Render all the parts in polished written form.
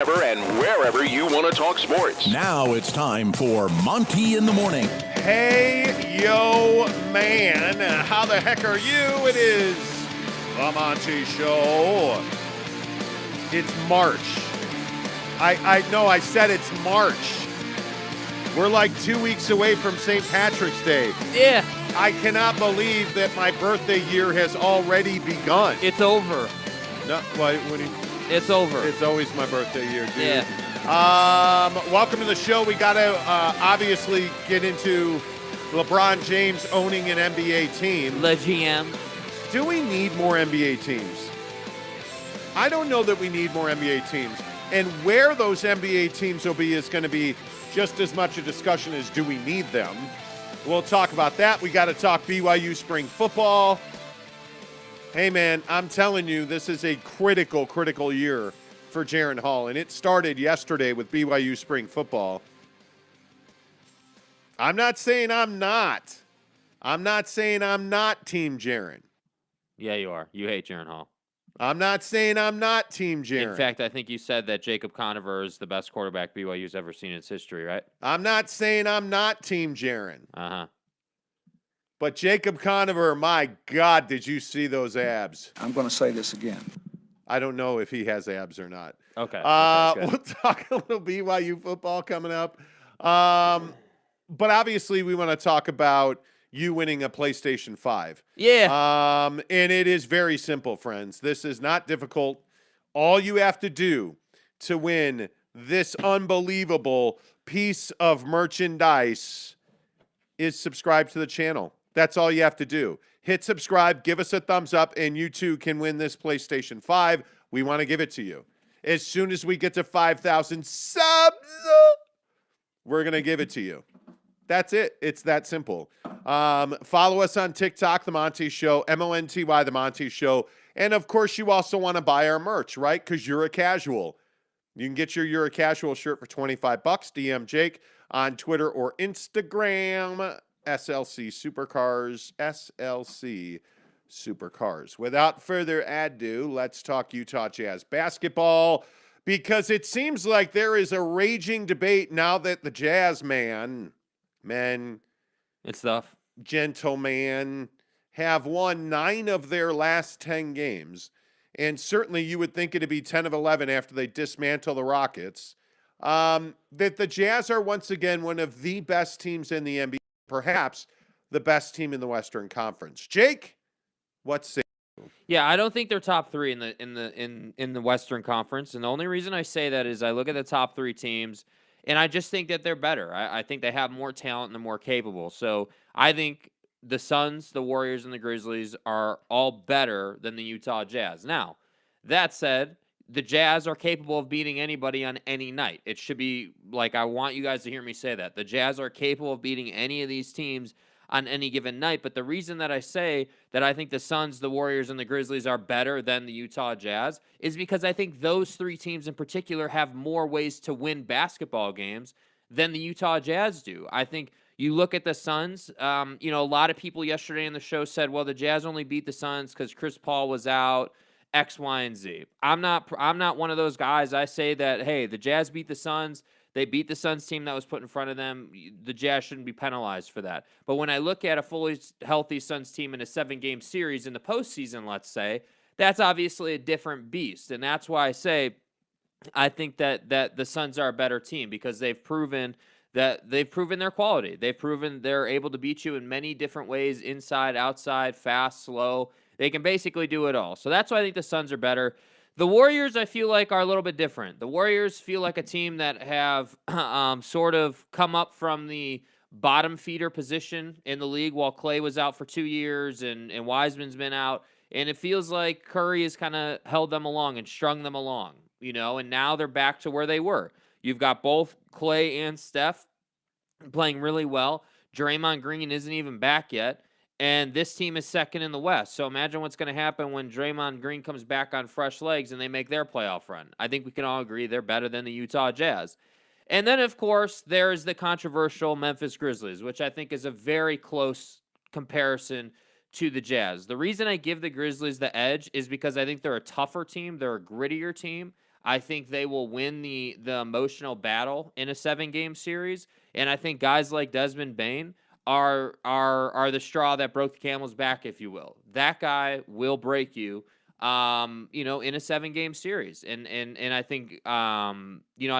And wherever you want to talk sports. Now it's time for Monty in the Morning. Hey, yo, man. How the heck are you? It is the Monty Show. It's March. I know I said it's March. We're like 2 weeks away from St. Patrick's Day. Yeah. I cannot believe that my birthday year has already begun. It's over. No, what do you... It's over. It's always my birthday year, dude. Yeah. Welcome to the show. We got to obviously get into LeBron James owning an NBA team. Le GM. Do we need more NBA teams? I don't know that we need more NBA teams. And where those NBA teams will be is going to be just as much a discussion as do we need them. We'll talk about that. We got to talk BYU spring football. Hey, man, I'm telling you, this is a critical year for Jaren Hall, and it started yesterday with BYU spring football. I'm not saying I'm not. I'm not saying I'm not Team Jaren. Yeah, you are. You hate Jaren Hall. I'm not saying I'm not Team Jaren. In fact, I think you said that Jacob Conover is the best quarterback BYU's ever seen in its history, right? I'm not saying I'm not Team Jaren. Uh-huh. But Jacob Conover, my God, did you see those abs? I'm going to say this again. I don't know if he has abs or not. Okay. We'll talk a little BYU football coming up. But obviously, we want to talk about you winning a PlayStation 5. Yeah. And it is very simple, friends. This is not difficult. All you have to do to win this unbelievable piece of merchandise is subscribe to the channel. That's all you have to do. Hit subscribe, give us a thumbs up, and you too can win this PlayStation 5. We want to give it to you. As soon as we get to 5,000 subs, we're going to give it to you. That's it. It's that simple. Follow us on TikTok, The Monty Show, MONTY, The Monty Show. And, of course, you also want to buy our merch, right? Because you're a casual. You can get your You're a Casual shirt for $25. DM Jake on Twitter or Instagram. SLC Supercars, SLC Supercars. Without further ado, let's talk Utah Jazz basketball, because it seems like there is a raging debate now that the Jazz men, it's tough. Gentlemen, have won 9 of their last 10 games. And certainly you would think it'd be 10 of 11 after they dismantle the Rockets. That the Jazz are once again one of the best teams in the NBA. Perhaps the best team in the Western Conference. Jake, what's say? Yeah, I don't think they're top 3 in the Western Conference, and the only reason I say that is I look at the top 3 teams, and I just think that they're better. I think they have more talent and they're more capable. So I think the Suns, the Warriors, and the Grizzlies are all better than the Utah Jazz. Now, that said, the Jazz are capable of beating anybody on any night. It should be like, I want you guys to hear me say that. The Jazz are capable of beating any of these teams on any given night. But the reason that I say that I think the Suns, the Warriors, and the Grizzlies are better than the Utah Jazz is because I think those 3 teams in particular have more ways to win basketball games than the Utah Jazz do. I think you look at the Suns, a lot of people yesterday in the show said, well, the Jazz only beat the Suns because Chris Paul was out. X, Y, and Z. I'm not one of those guys. I say that, hey, the Jazz beat the Suns. They beat the Suns team that was put in front of them. The Jazz shouldn't be penalized for that. But when I look at a fully healthy Suns team in a 7-game series in the postseason, let's say, that's obviously a different beast. And that's why I say I think that the Suns are a better team because they've proven their quality. They've proven they're able to beat you in many different ways, inside, outside, fast, slow. They can basically do it all. So that's why I think the Suns are better. The Warriors, I feel like, are a little bit different. The Warriors feel like a team that have sort of come up from the bottom feeder position in the league while Clay was out for 2 years and Wiseman's been out. And it feels like Curry has kind of held them along and strung them along, and now they're back to where they were. You've got both Clay and Steph playing really well. Draymond Green isn't even back yet. And this team is second in the West. So imagine what's going to happen when Draymond Green comes back on fresh legs and they make their playoff run. I think we can all agree they're better than the Utah Jazz. And then, of course, there's the controversial Memphis Grizzlies, which I think is a very close comparison to the Jazz. The reason I give the Grizzlies the edge is because I think they're a tougher team. They're a grittier team. I think they will win the emotional battle in a 7-game series, and I think guys like Desmond Bane are the straw that broke the camel's back, if you will. That guy will break you, in a 7-game series, and I think I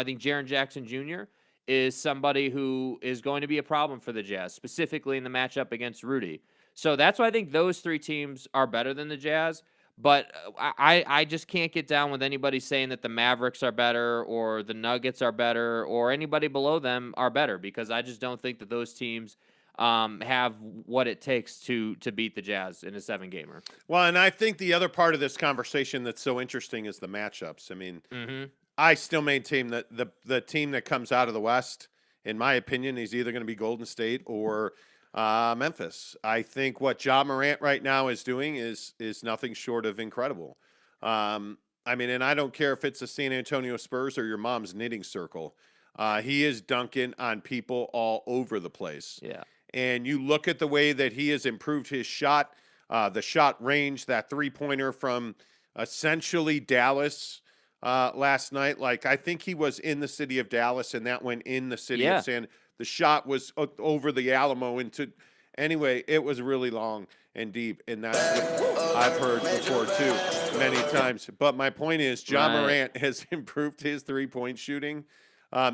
think Jaren Jackson Jr. is somebody who is going to be a problem for the Jazz, specifically in the matchup against Rudy. So that's why I think those 3 teams are better than the Jazz. But I just can't get down with anybody saying that the Mavericks are better or the Nuggets are better or anybody below them are better, because I just don't think that those teams have what it takes to beat the Jazz in a 7-gamer. Well, and I think the other part of this conversation that's so interesting is the matchups. I mean, I still maintain that the team that comes out of the West, in my opinion, is either going to be Golden State or Memphis. I think what Ja Morant right now is doing is nothing short of incredible. I mean, and I don't care if it's the San Antonio Spurs or your mom's knitting circle. He is dunking on people all over the place. Yeah. And you look at the way that he has improved his shot, the shot range, that three-pointer from essentially Dallas last night. Like, I think he was in the city of Dallas, and that went in the city of San. The shot was over the Alamo into. Anyway, it was really long and deep, and that's what I've heard before too, many times. But my point is, Ja Morant has improved his three-point shooting.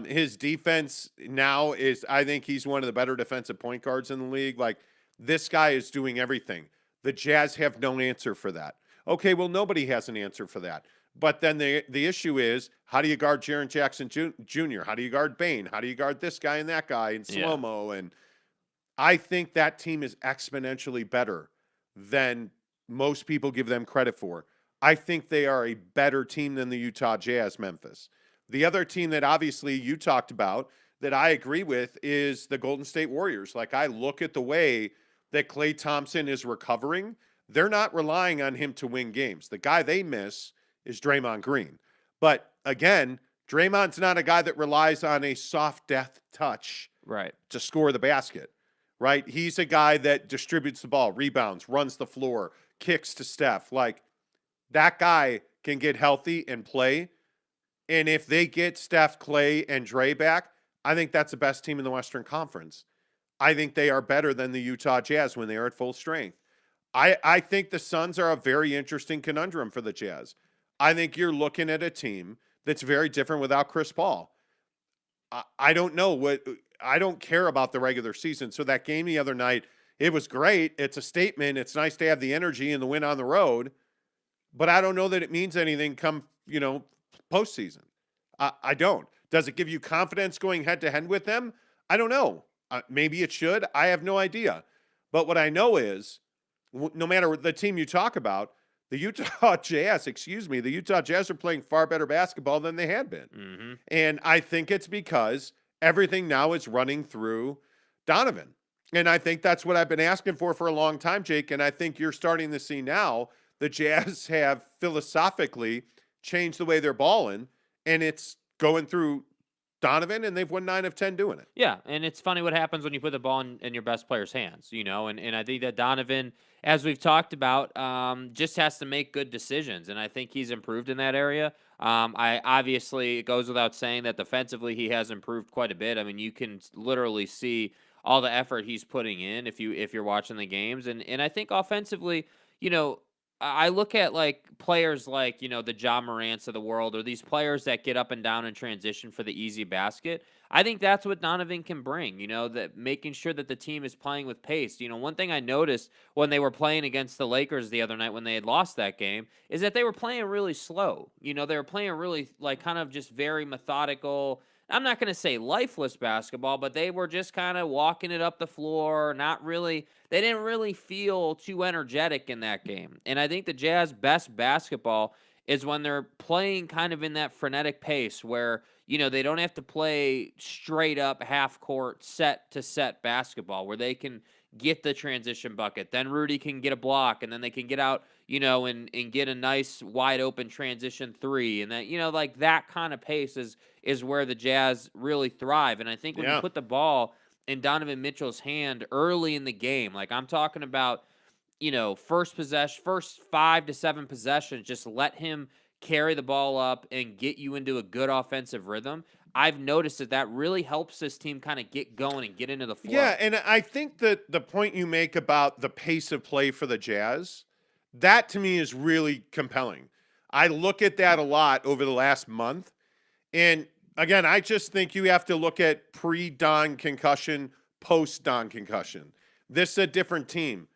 His defense now is, I think he's one of the better defensive point guards in the league. Like, this guy is doing everything. The Jazz have no answer for that. Okay, well, nobody has an answer for that. But then the issue is, how do you guard Jaren Jackson Jr.? How do you guard Bane? How do you guard this guy and that guy in slow-mo? And I think that team is exponentially better than most people give them credit for. I think they are a better team than the Utah Jazz, Memphis. The other team that obviously you talked about that I agree with is the Golden State Warriors. Like, I look at the way that Klay Thompson is recovering. They're not relying on him to win games. The guy they miss is Draymond Green. But again, Draymond's not a guy that relies on a soft death touch to score the basket, right? He's a guy that distributes the ball, rebounds, runs the floor, kicks to Steph. Like, that guy can get healthy and play. And if they get Steph, Klay, and Dre back, I think that's the best team in the Western Conference. I think they are better than the Utah Jazz when they are at full strength. I think the Suns are a very interesting conundrum for the Jazz. I think you're looking at a team that's very different without Chris Paul. I don't know I don't care about the regular season. So that game the other night, it was great. It's a statement. It's nice to have the energy and the win on the road, but I don't know that it means anything come, postseason. I don't. Does it give you confidence going head to head with them? I don't know. Maybe it should. I have no idea. But what I know is, no matter the team you talk about, the Utah Jazz are playing far better basketball than they had been. Mm-hmm. And I think it's because everything now is running through Donovan. And I think that's what I've been asking for a long time, Jake. And I think you're starting to see now the Jazz have philosophically changed the way they're balling, and it's going through Donovan, and they've won 9 of 10 doing it. Yeah, and it's funny what happens when you put the ball in your best player's hands, and I think that Donovan, as we've talked about, just has to make good decisions, and I think he's improved in that area. It goes without saying that defensively he has improved quite a bit. I mean, you can literally see all the effort he's putting in if you're watching the games, and I think offensively, I look at players like, the Ja Morants of the world, or these players that get up and down in transition for the easy basket. I think that's what Donovan can bring, that making sure that the team is playing with pace. One thing I noticed when they were playing against the Lakers the other night when they had lost that game is that they were playing really slow. They were playing really kind of just very methodical. I'm not going to say lifeless basketball, but they were just kind of walking it up the floor, they didn't really feel too energetic in that game. And I think the Jazz best basketball is when they're playing kind of in that frenetic pace where, they don't have to play straight up half court set to set basketball where they can get the transition bucket. Then Rudy can get a block, and then they can get out, and get a nice wide open transition three. And that, that kind of pace is where the Jazz really thrive. And I think when you put the ball in Donovan Mitchell's hand early in the game, I'm talking about, first 5 to 7 possessions, just let him carry the ball up, and get you into a good offensive rhythm, I've noticed that really helps this team kind of get going and get into the flow. Yeah, and I think that the point you make about the pace of play for the Jazz, that to me is really compelling. I look at that a lot over the last month. And again, I just think you have to look at pre-Don concussion, post-Don concussion. This is a different team,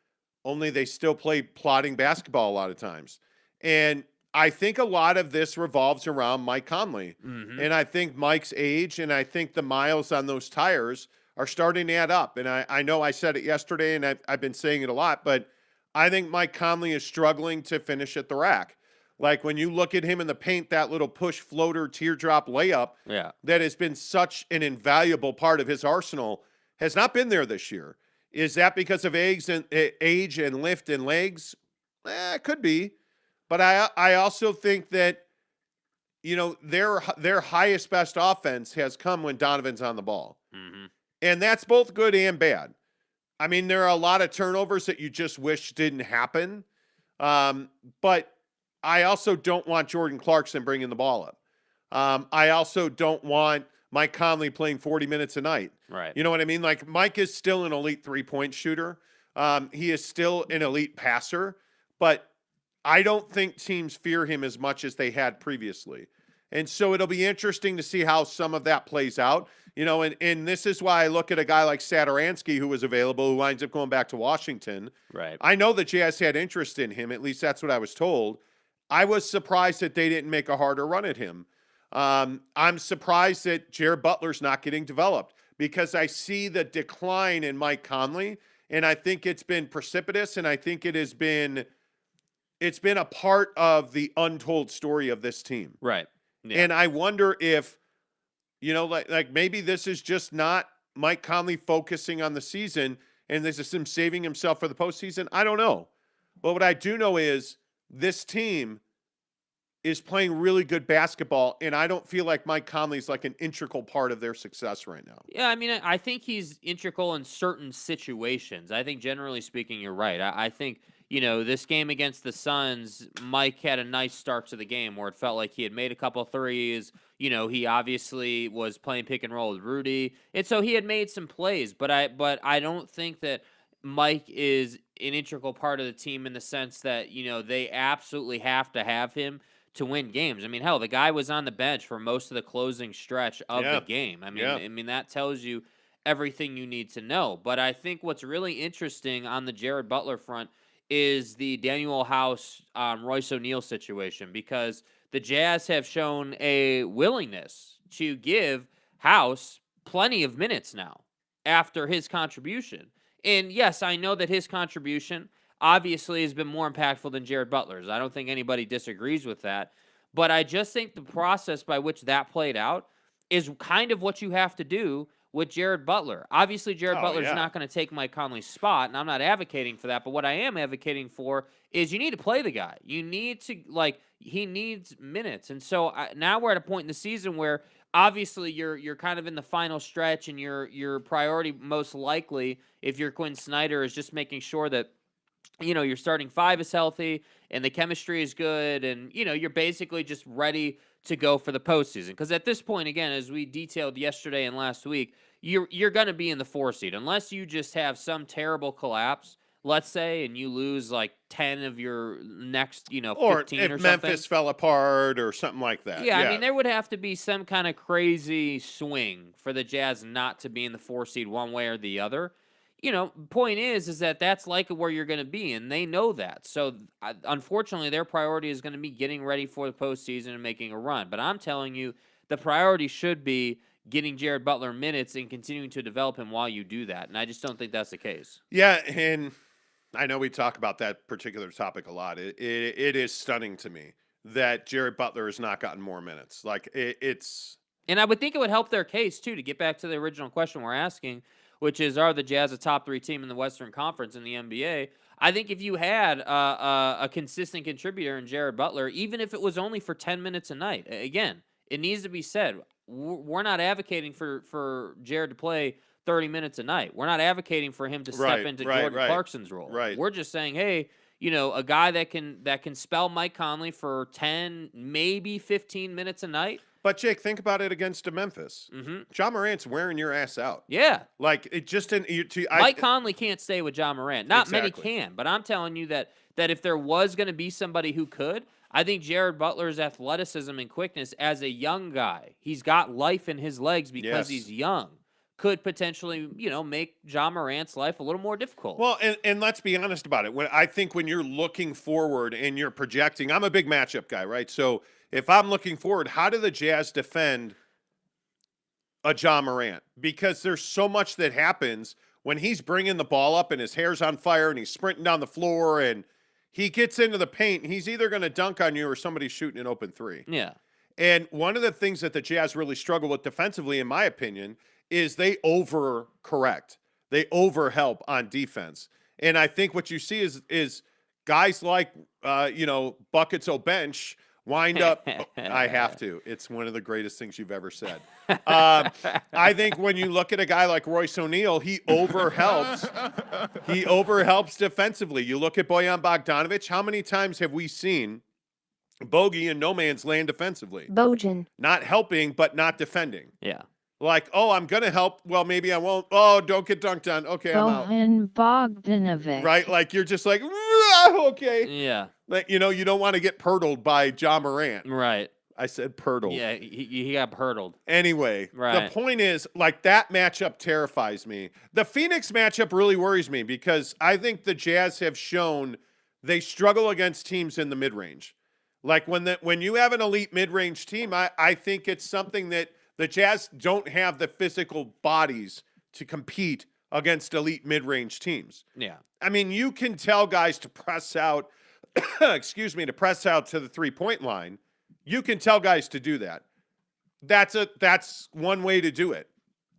only they still play plodding basketball a lot of times. And I think a lot of this revolves around Mike Conley. Mm-hmm. And I think Mike's age and I think the miles on those tires are starting to add up. And I know I said it yesterday and I've been saying it a lot, but I think Mike Conley is struggling to finish at the rack. Like when you look at him in the paint, that little push floater teardrop layup that has been such an invaluable part of his arsenal has not been there this year. Is that because of age and lift and legs? It could be. But I also think that, you know, their highest, best offense has come when Donovan's on the ball. Mm-hmm. And that's both good and bad. I mean, there are a lot of turnovers that you just wish didn't happen. But I also don't want Jordan Clarkson bringing the ball up. I also don't want Mike Conley playing 40 minutes a night. Right. You know what I mean? Like, Mike is still an elite three-point shooter. He is still an elite passer. But I don't think teams fear him as much as they had previously. And so it'll be interesting to see how some of that plays out. You know, and this is why I look at a guy like Satoransky, who was available, who winds up going back to Washington. Right. I know the Jazz had interest in him. At least that's what I was told. I was surprised that they didn't make a harder run at him. I'm surprised that Jared Butler's not getting developed because I see the decline in Mike Conley, and I think it's been precipitous, and I think it's been a part of the untold story of this team. Right. Yeah. And I wonder if, you know, like maybe this is just not Mike Conley focusing on the season and this is him saving himself for the postseason. I don't know. But what I do know is this team is playing really good basketball, and I don't feel like Mike Conley's like an integral part of their success right now. Yeah, I mean, I think he's integral in certain situations. I think generally speaking, you're right. I think, you know, this game against the Suns, Mike had a nice start to the game where it felt like he had made a couple threes. You know, he obviously was playing pick and roll with Rudy, and so he had made some plays. But I don't think that Mike is an integral part of the team in the sense that, you know, they absolutely have to have him to win games. I mean, hell, the guy was on the bench for most of the closing stretch of the game. I mean, that tells you everything you need to know. But I think what's really interesting on the Jared Butler front is the Daniel House, Royce O'Neal situation, because the Jazz have shown a willingness to give House plenty of minutes now after his contribution. And yes, I know that his contribution obviously has been more impactful than Jared Butler's. I don't think anybody disagrees with that. But I just think the process by which that played out is kind of what you have to do with Jared Butler. Obviously, Jared Butler's not going to take Mike Conley's spot, and I'm not advocating for that. But what I am advocating for is you need to play the guy. You need to, like, he needs minutes. And so now we're at a point in the season where obviously you're kind of in the final stretch, and your priority most likely, if you're Quinn Snyder, is just making sure that, you know, your starting five is healthy and the chemistry is good, and, you know, you're basically just ready to go for the postseason. Because at this point, again, as we detailed yesterday and last week, you're going to be in the 4 seed unless you just have some terrible collapse, let's say, and you lose like 10 of your next, you know, 15 or or something. if Memphis fell apart or something like that. Yeah, I mean, there would have to be some kind of crazy swing for the Jazz not to be in the 4 seed one way or the other. You know, point is that that's likely where you're going to be, and they know that. So, unfortunately, their priority is going to be getting ready for the postseason and making a run. But I'm telling you, the priority should be getting Jared Butler minutes and continuing to develop him while you do that. And I just don't think that's the case. Yeah, and I know we talk about that particular topic a lot. It is stunning to me that Jared Butler has not gotten more minutes. Like, it's... And I would think it would help their case, too, to get back to the original question we're asking, which is, are the Jazz a top 3 team in the Western Conference in the NBA? I think if you had a consistent contributor in Jared Butler, even if it was only for 10 minutes a night, again, it needs to be said, we're not advocating for Jared to play 30 minutes a night. We're not advocating for him to step into Jordan Clarkson's role. Right. We're just saying, hey, a guy that can spell Mike Conley for 10, maybe 15 minutes a night. But Jake, think about it against Memphis. Ja Morant's wearing your ass out. Yeah. Like it just didn't. Mike Conley can't stay with Ja Morant. Not many Exactly. can, but I'm telling you that if there was going to be somebody who could, I think Jared Butler's athleticism and quickness as a young guy, he's got life in his legs because he's young, could potentially, make Ja Morant's life a little more difficult. Well, and let's be honest about it. I think when you're looking forward and you're projecting, I'm a big matchup guy, right? So if I'm looking forward, how do the Jazz defend a Ja Morant? Because there's so much that happens when he's bringing the ball up and his hair's on fire and he's sprinting down the floor and he gets into the paint. He's either going to dunk on you or somebody's shooting an open three. Yeah. And one of the things that the Jazz really struggle with defensively, in my opinion, is they overcorrect. They overhelp on defense. And I think what you see is guys like, Buckets O'Bench wind up. I have to. It's one of the greatest things you've ever said. I think when you look at a guy like Royce O'Neal, he overhelps. He overhelps defensively. You look at Bojan Bogdanovic. How many times have we seen Bogey in no man's land defensively? Bojan. Not helping, but not defending. Yeah. Like, oh, I'm going to help. Well, maybe I won't. Oh, don't get dunked on. Okay, I'm out. Bojan Bogdanovic. Right? Like, you're just like, okay. Yeah. Like, you don't want to get purtled by Ja Morant. Right. I said purtled. Yeah, he got hurdled. Anyway, Right. The point is, like, that matchup terrifies me. The Phoenix matchup really worries me because I think the Jazz have shown they struggle against teams in the mid-range. Like, when you have an elite mid-range team, I think it's something that the Jazz don't have the physical bodies to compete against elite mid-range teams. Yeah. I mean, you can tell guys to press out, to press out to the three-point line. You can tell guys to do that. That's one way to do it.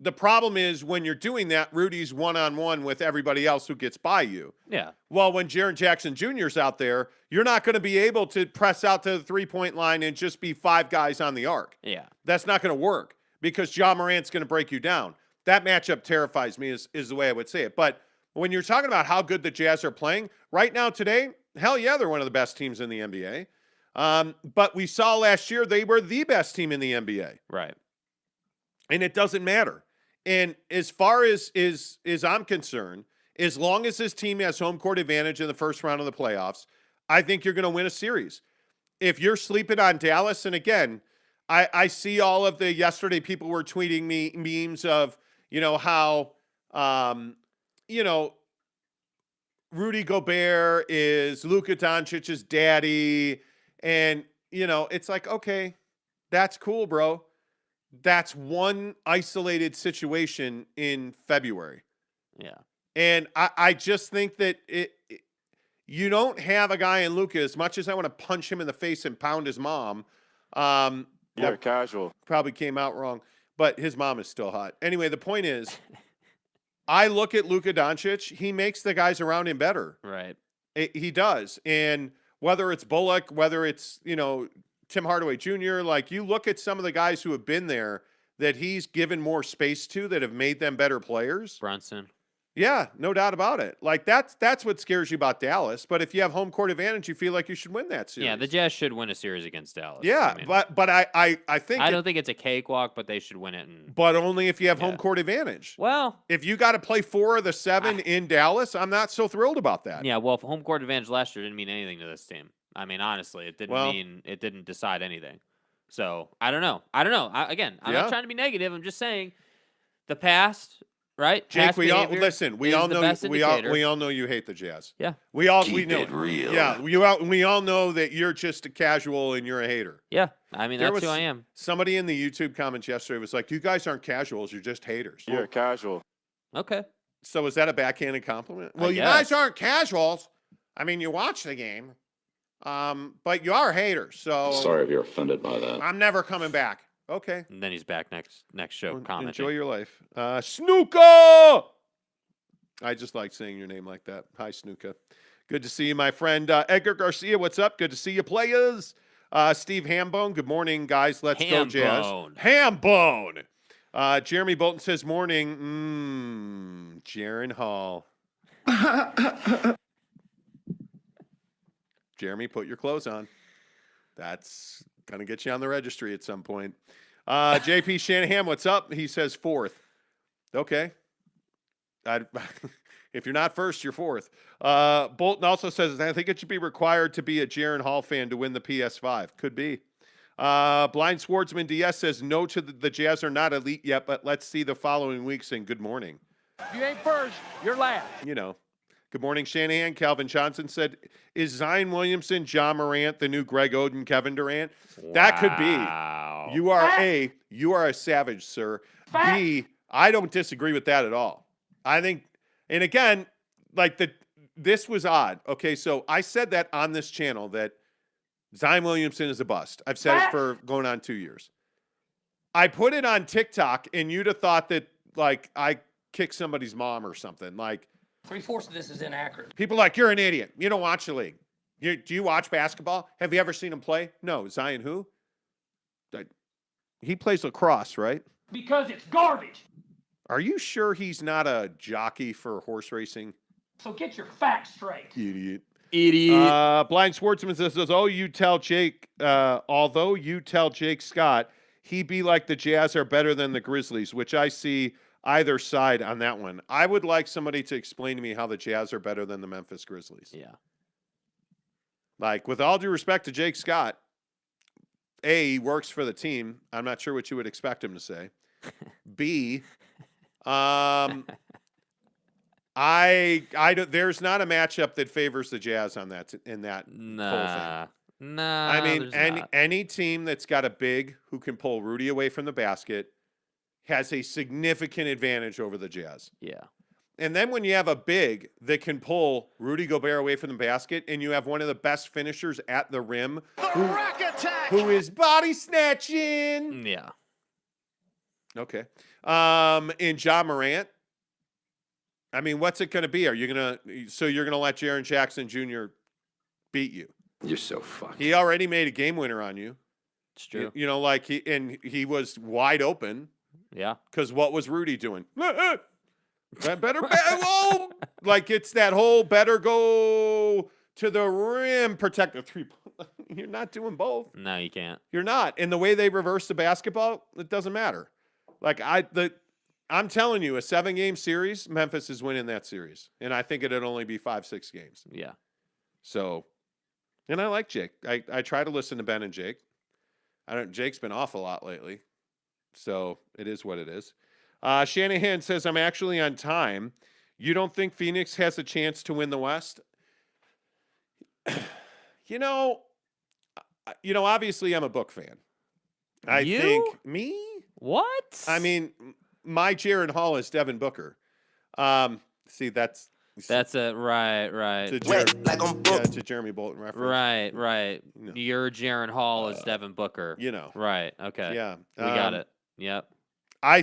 The problem is when you're doing that, Rudy's one-on-one with everybody else who gets by you. Yeah. Well, when Jaren Jackson Jr.'s out there, you're not going to be able to press out to the three-point line and just be five guys on the arc. Yeah. That's not going to work because Ja Morant's going to break you down. That matchup terrifies me is the way I would say it. But when you're talking about how good the Jazz are playing, right now today, hell yeah, they're one of the best teams in the NBA. But we saw last year they were the best team in the NBA. Right. And it doesn't matter. And as far as I'm concerned, as long as this team has home court advantage in the first round of the playoffs, I think you're going to win a series. If you're sleeping on Dallas, and again, I see all of the yesterday people were tweeting me memes of, how, Rudy Gobert is Luka Doncic's daddy. And, it's like, okay, that's cool, bro. That's one isolated situation in February. Yeah. And I just think that you don't have a guy in Luka, as much as I want to punch him in the face and pound his mom. You're casual. Probably came out wrong, but his mom is still hot. Anyway, the point is, I look at Luka Doncic, he makes the guys around him better. Right. He does. And whether it's Bullock, whether it's, Tim Hardaway Jr., like you look at some of the guys who have been there that he's given more space to that have made them better players. Brunson. Yeah, no doubt about it. Like that's what scares you about Dallas. But if you have home court advantage, you feel like you should win that series. Yeah, the Jazz should win a series against Dallas. Yeah, I mean, but I think I don't think it's a cakewalk, but they should win it. But only if you have home court advantage. Well, if you got to play 4 of the 7 in Dallas, I'm not so thrilled about that. Yeah, well, home court advantage last year didn't mean anything to this team. I mean, honestly, it didn't decide anything. So I don't know. I'm not trying to be negative. I'm just saying the past. Right, Jake. We all know you hate the Jazz. Yeah, we know. It real. Yeah, we all know that you're just a casual and you're a hater. Yeah, I mean that's who I am. Somebody in the YouTube comments yesterday was like, "You guys aren't casuals. You're just haters." You're casual. Okay. So is that a backhanded compliment? Well, you guys aren't casuals. I mean, you watch the game, but you are haters. So sorry if you're offended by that. I'm never coming back. Okay. And then he's back next show commenting. Enjoy your life. Snuka! I just like saying your name like that. Hi, Snuka. Good to see you, my friend. Edgar Garcia, what's up? Good to see you, players. Steve Hambone, good morning, guys. Let's go, Jazz. Hambone. Jeremy Bolton says, morning. Jaren Hall. Jeremy, put your clothes on. That's going to get you on the registry at some point. JP Shanahan, what's up? He says 4th. Okay. If you're not first, you're 4th. Bolton also says, I think it should be required to be a Jaren Hall fan to win the PS5. Could be. Blind Swordsman DS says, no to the Jazz are not elite yet, but let's see the following weeks, and good morning. If you ain't first, you're last. You know. Good morning, Shanahan. Calvin Johnson said, is Zion Williamson, John Morant, the new Greg Oden, Kevin Durant? Wow. That could be. You are a savage, sir. B, I don't disagree with that at all. I think, and again, this was odd. Okay, so I said that on this channel that Zion Williamson is a bust. I've said it for going on 2 years. I put it on TikTok, and you'd have thought that, I kicked somebody's mom or something. 3/4 of this is inaccurate. People are like, you're an idiot. You don't watch the league. Do you watch basketball? Have you ever seen him play? No. Zion who? He plays lacrosse, right? Because it's garbage. Are you sure he's not a jockey for horse racing? So get your facts straight. Idiot. Idiot. Blind Sportsman says, although you tell Jake Scott, he be like the Jazz are better than the Grizzlies, which I see either side on that one. I would like somebody to explain to me how the Jazz are better than the Memphis Grizzlies. Yeah. With all due respect to Jake Scott, A, he works for the team. I'm not sure what you would expect him to say. B, there's not a matchup that favors the Jazz on that in that whole thing. Nah. I mean, any team that's got a big who can pull Rudy away from the basket has a significant advantage over the Jazz. Yeah. And then when you have a big that can pull Rudy Gobert away from the basket, and you have one of the best finishers at the rim who is body snatching. Yeah. Okay. And John Morant. I mean, what's it going to be? You're going to let Jaren Jackson Jr. beat you? You're so fucked. He already made a game winner on you. It's true. He was wide open. Yeah. Because what was Rudy doing? It's that whole better go to the rim, protect the 3 point. You're not doing both. No, you can't. You're not. And the way they reverse the basketball, it doesn't matter. I'm telling you, a 7-game series, Memphis is winning that series. And I think it'd only be 5-6 games. Yeah. So, and I like Jake. I try to listen to Ben and Jake. Jake's been off a lot lately. So it is what it is. Shanahan says, I'm actually on time. You don't think Phoenix has a chance to win the West? Obviously I'm a Book fan. I think me? What? I mean, my Jaren Hall is Devin Booker. See, that's a right. to Jeremy Bolton reference. Right. No. Your Jaren Hall is Devin Booker. Right. Okay. Yeah. We got it. Yep. I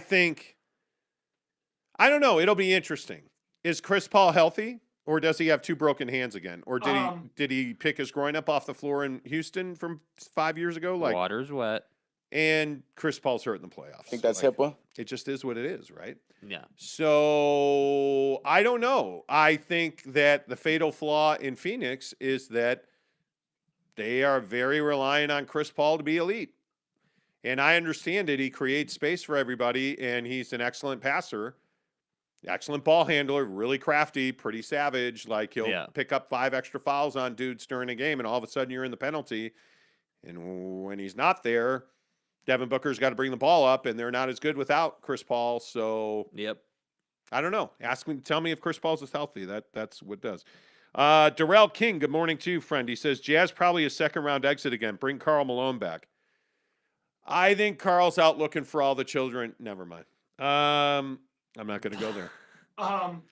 don't know. It'll be interesting. Is Chris Paul healthy, or does he have 2 broken hands again? Or did he pick his groin up off the floor in Houston from 5 years ago? Water's wet. And Chris Paul's hurt in the playoffs. I think that's HIPAA. It just is what it is, right? Yeah. So I don't know. I think that the fatal flaw in Phoenix is that they are very reliant on Chris Paul to be elite. And I understand it. He creates space for everybody, and he's an excellent passer, excellent ball handler, really crafty, pretty savage. He'll pick up 5 extra fouls on dudes during a game, and all of a sudden you're in the penalty. And when he's not there, Devin Booker's got to bring the ball up, and they're not as good without Chris Paul. So, yep. I don't know. Tell me if Chris Paul's is healthy. That's what does. Darrell King, good morning to you, friend. He says, Jazz probably a second-round exit again. Bring Karl Malone back. I think Carl's out looking for all the children. Never mind. I'm not going to go there.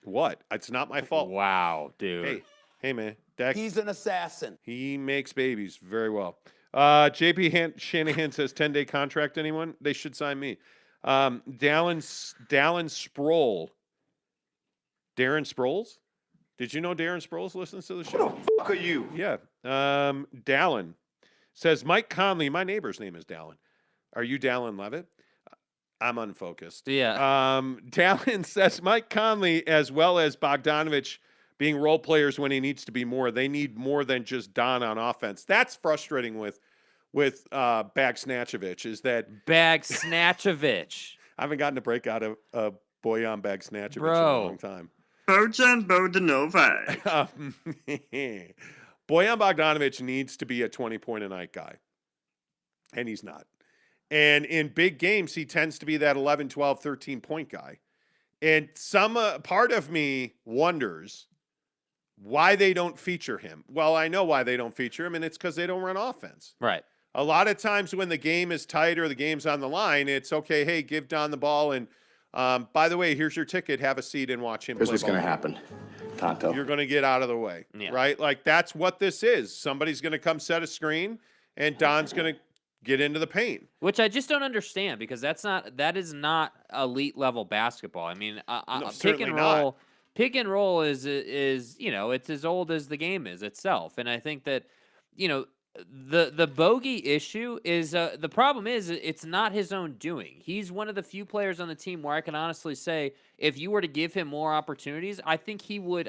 What? It's not my fault. Wow, dude. Hey, man. Dak, he's an assassin. He makes babies very well. JP Shanahan says 10-day contract. Anyone? They should sign me. Darren Sproul. Darren Sproles? Did you know Darren Sproles listens to the show? Who the fuck are you? Yeah. Dallin says Mike Conley. My neighbor's name is Dallin. Are you Dallin Levitt? I'm unfocused. Yeah. Dallin says Mike Conley as well as Bogdanovich being role players when he needs to be more. They need more than just Don on offense. That's frustrating with Bag Snatchovich is that Bag Snatchovich. I haven't gotten a break out of Bojan Bag Snatchovich in Bro. a long time. Bojan Bogdanovic. Bojan Bogdanovic needs to be a 20-point-a-night guy, and he's not. And in big games, he tends to be that 11, 12, 13-point guy. And some part of me wonders why they don't feature him. Well, I know why they don't feature him, and it's because they don't run offense. Right. A lot of times when the game is tight or the game's on the line, it's okay, hey, give Don the ball, and by the way, here's your ticket. Have a seat and watch him. Here's play what's going to ball. happen, Tonto. You're going to get out of the way, Yeah. right? Like, that's what this is. Somebody's going to come set a screen, and Don's going to get into the paint. Which I just don't understand because that is not elite level basketball. I mean, pick certainly and not. roll. Pick and roll is it's as old as the game is itself, and I think that the bogey issue is the problem is it's not his own doing. He's one of the few players on the team where I can honestly say if you were to give him more opportunities, I think he would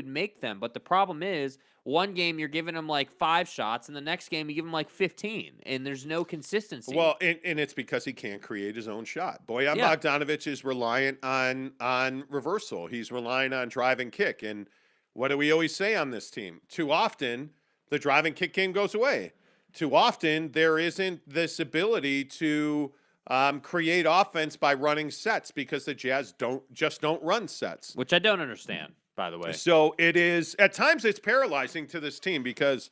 make them. But the problem is one game you're giving him like 5 shots, and the next game you give him like 15, and there's no consistency. Well, and it's because he can't create his own shot. Bojan Bogdanovic is reliant on reversal. He's relying on drive and kick. And what do we always say on this team? Too often, the drive and kick game goes away. Too often, there isn't this ability to create offense by running sets because the Jazz don't run sets. Which I don't understand, by the way. So it is at times it's paralyzing to this team because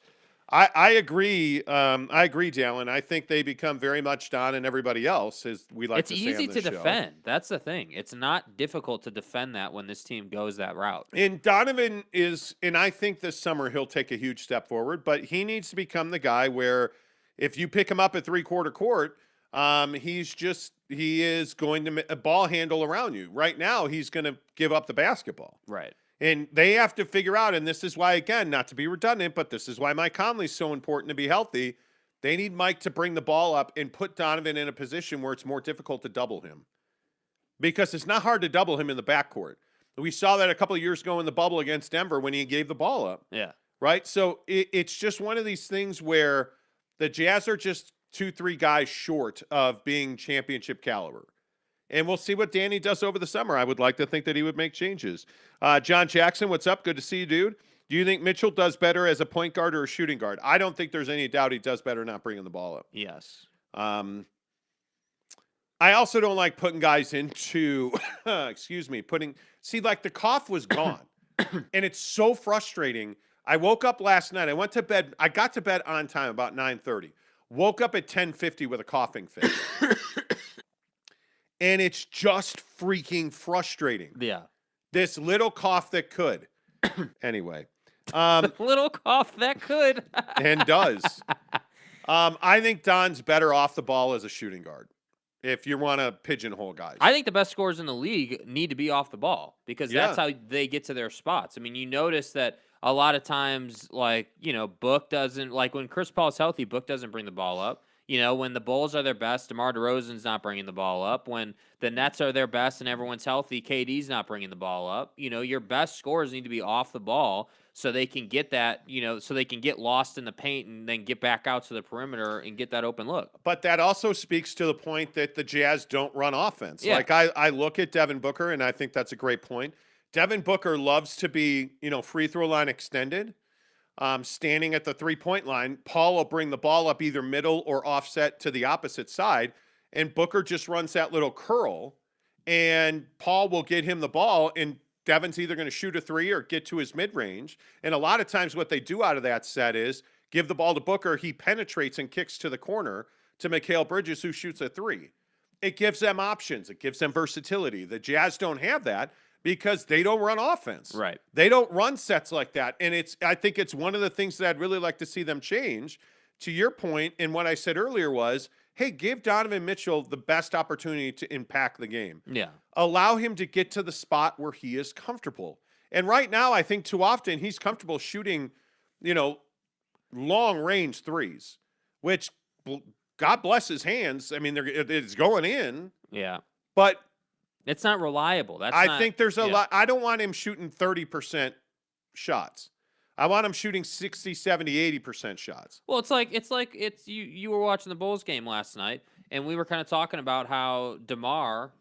I agree, Dalen. I think they become very much Don and everybody else, as we like It's to say easy on this to show. defend. That's the thing. It's not difficult to defend that when this team goes that route. And Donovan is, and I think this summer he'll take a huge step forward, but he needs to become the guy where if you pick him up at 3/4 court, he is going to ball handle around you. Right now, he's going to give up the basketball. Right. And they have to figure out, and this is why, again, not to be redundant, but this is why Mike Conley's so important to be healthy. They need Mike to bring the ball up and put Donovan in a position where it's more difficult to double him. Because it's not hard to double him in the backcourt. We saw that a couple of years ago in the bubble against Denver when he gave the ball up. Yeah. Right? So it's just one of these things where the Jazz are just 2-3 guys short of being championship caliber. And we'll see what Danny does over the summer. I would like to think that he would make changes. John Jackson, what's up? Good to see you, dude. Do you think Mitchell does better as a point guard or a shooting guard? I don't think there's any doubt he does better not bringing the ball up. Yes. I also don't like putting guys into, like the cough was gone. And it's so frustrating. I woke up last night. I went to bed. I got to bed on time, about 9:30. Woke up at 10:50 with a coughing fit. And it's just freaking frustrating. Yeah. This little cough that could. Anyway. Little cough that could. And does. I think Don's better off the ball as a shooting guard if you want to pigeonhole guys. I think the best scorers in the league need to be off the ball because that's how they get to their spots. I mean, you notice that a lot of times, Book doesn't, like when Chris Paul's healthy, Book doesn't bring the ball up. When the Bulls are their best, DeMar DeRozan's not bringing the ball up. When the Nets are their best and everyone's healthy, KD's not bringing the ball up. Your best scorers need to be off the ball so they can get that, so they can get lost in the paint and then get back out to the perimeter and get that open look. But that also speaks to the point that the Jazz don't run offense. Yeah. Like I look at Devin Booker, and I think that's a great point. Devin Booker loves to be, free throw line extended. Standing at the 3-point line, Paul will bring the ball up either middle or offset to the opposite side, and Booker just runs that little curl, and Paul will get him the ball, and Devin's either going to shoot a 3 or get to his mid-range. And a lot of times what they do out of that set is give the ball to Booker, he penetrates and kicks to the corner to Mikal Bridges, who shoots a 3. It gives them options. It gives them versatility. The Jazz don't have that because they don't run offense. Right. They don't run sets like that. And I think it's one of the things that I'd really like to see them change. To your point, and what I said earlier was, hey, give Donovan Mitchell the best opportunity to impact the game. Yeah. Allow him to get to the spot where he is comfortable. And right now, I think too often he's comfortable shooting, long-range threes, which, God bless his hands. I mean, it's going in. Yeah. But it's not reliable. I think there's a lot. I don't want him shooting 30% shots. I want them shooting 60, 70, 80% shots. Well, it's you were watching the Bulls game last night, and we were kind of talking about how DeMar,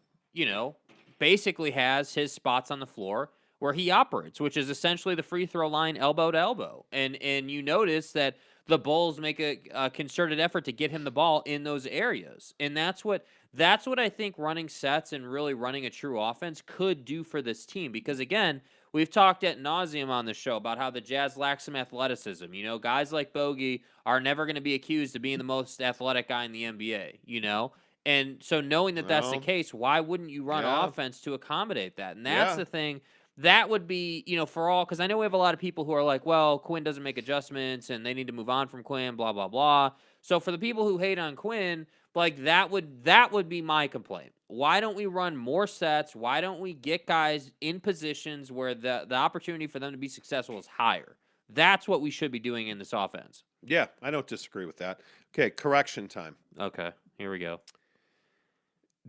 basically has his spots on the floor where he operates, which is essentially the free throw line elbow to elbow. And you notice that the Bulls make a concerted effort to get him the ball in those areas. And that's what I think running sets and really running a true offense could do for this team. Because again, we've talked ad nauseum on the show about how the Jazz lack some athleticism. Guys like Bogey are never going to be accused of being the most athletic guy in the NBA, And so knowing that that's the case, why wouldn't you run offense to accommodate that? And that's the thing. That would be, for all, because I know we have a lot of people who are like, well, Quinn doesn't make adjustments and they need to move on from Quinn, blah, blah, blah. So for the people who hate on Quinn, like that would be my complaint. Why don't we run more sets? Why don't we get guys in positions where the opportunity for them to be successful is higher? That's what we should be doing in this offense. Yeah, I don't disagree with that. Okay, correction time. Okay, here we go.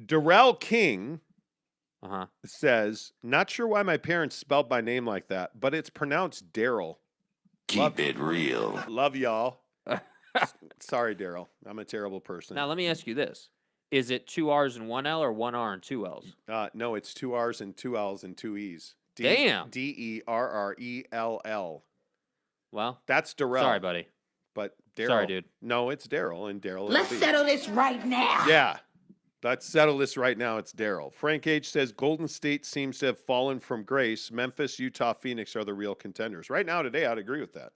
Darrell King Uh-huh. says, not sure why my parents spelled my name like that, but it's pronounced Daryl. Keep it real. Love y'all. Sorry, Daryl. I'm a terrible person. Now, let me ask you this. Is it 2 R's and 1 L or 1 R and 2 L's? No, it's 2 R's and 2 L's and 2 E's. Damn. Derrell. Well, That's Darrell. sorry, buddy. But Daryl. Sorry, dude. No, it's Daryl, and Daryl. Let's settle this right now. Yeah. Let's settle this right now. It's Daryl. Frank H. says Golden State seems to have fallen from grace. Memphis, Utah, Phoenix are the real contenders. Right now, today, I'd agree with that.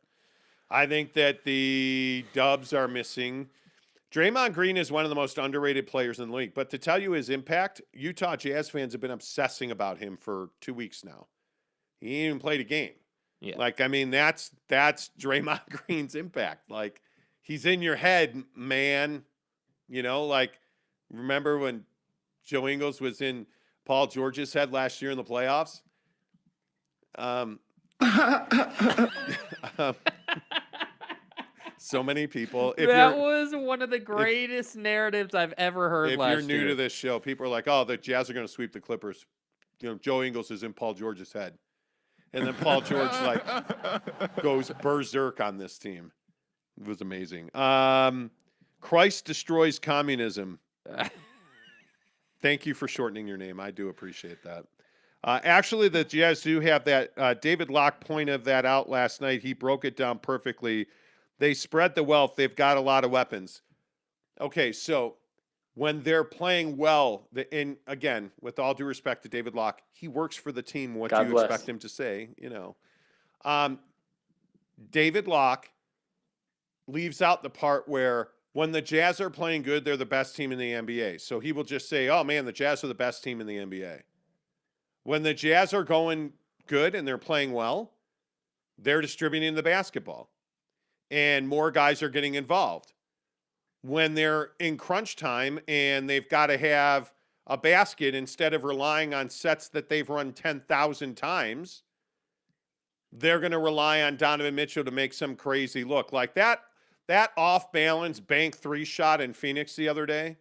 I think that the Dubs are missing. Draymond Green is one of the most underrated players in the league. But to tell you his impact, Utah Jazz fans have been obsessing about him for 2 weeks now. He ain't even played a game. Yeah. That's Draymond Green's impact. Like, he's in your head, man. Remember when Joe Ingles was in Paul George's head last year in the playoffs? So many people. That was one of the greatest narratives I've ever heard last year. If you're new to this show, people are like, oh, the Jazz are going to sweep the Clippers. Joe Ingles is in Paul George's head. And then Paul George goes berserk on this team. It was amazing. Christ destroys communism. Thank you for shortening your name. I do appreciate that. Actually, the Jazz do have that. David Locke pointed that out last night. He broke it down perfectly. They spread the wealth. They've got a lot of weapons. Okay, so when they're playing well, and again, with all due respect to David Locke, he works for the team. What do you expect him to say? David Locke leaves out the part where when the Jazz are playing good, they're the best team in the NBA. So he will just say, oh, man, the Jazz are the best team in the NBA. When the Jazz are going good and they're playing well, they're distributing the basketball. And more guys are getting involved. When they're in crunch time and they've got to have a basket instead of relying on sets that they've run 10,000 times, they're going to rely on Donovan Mitchell to make some crazy look. Like that off-balance bank 3 shot in Phoenix the other day.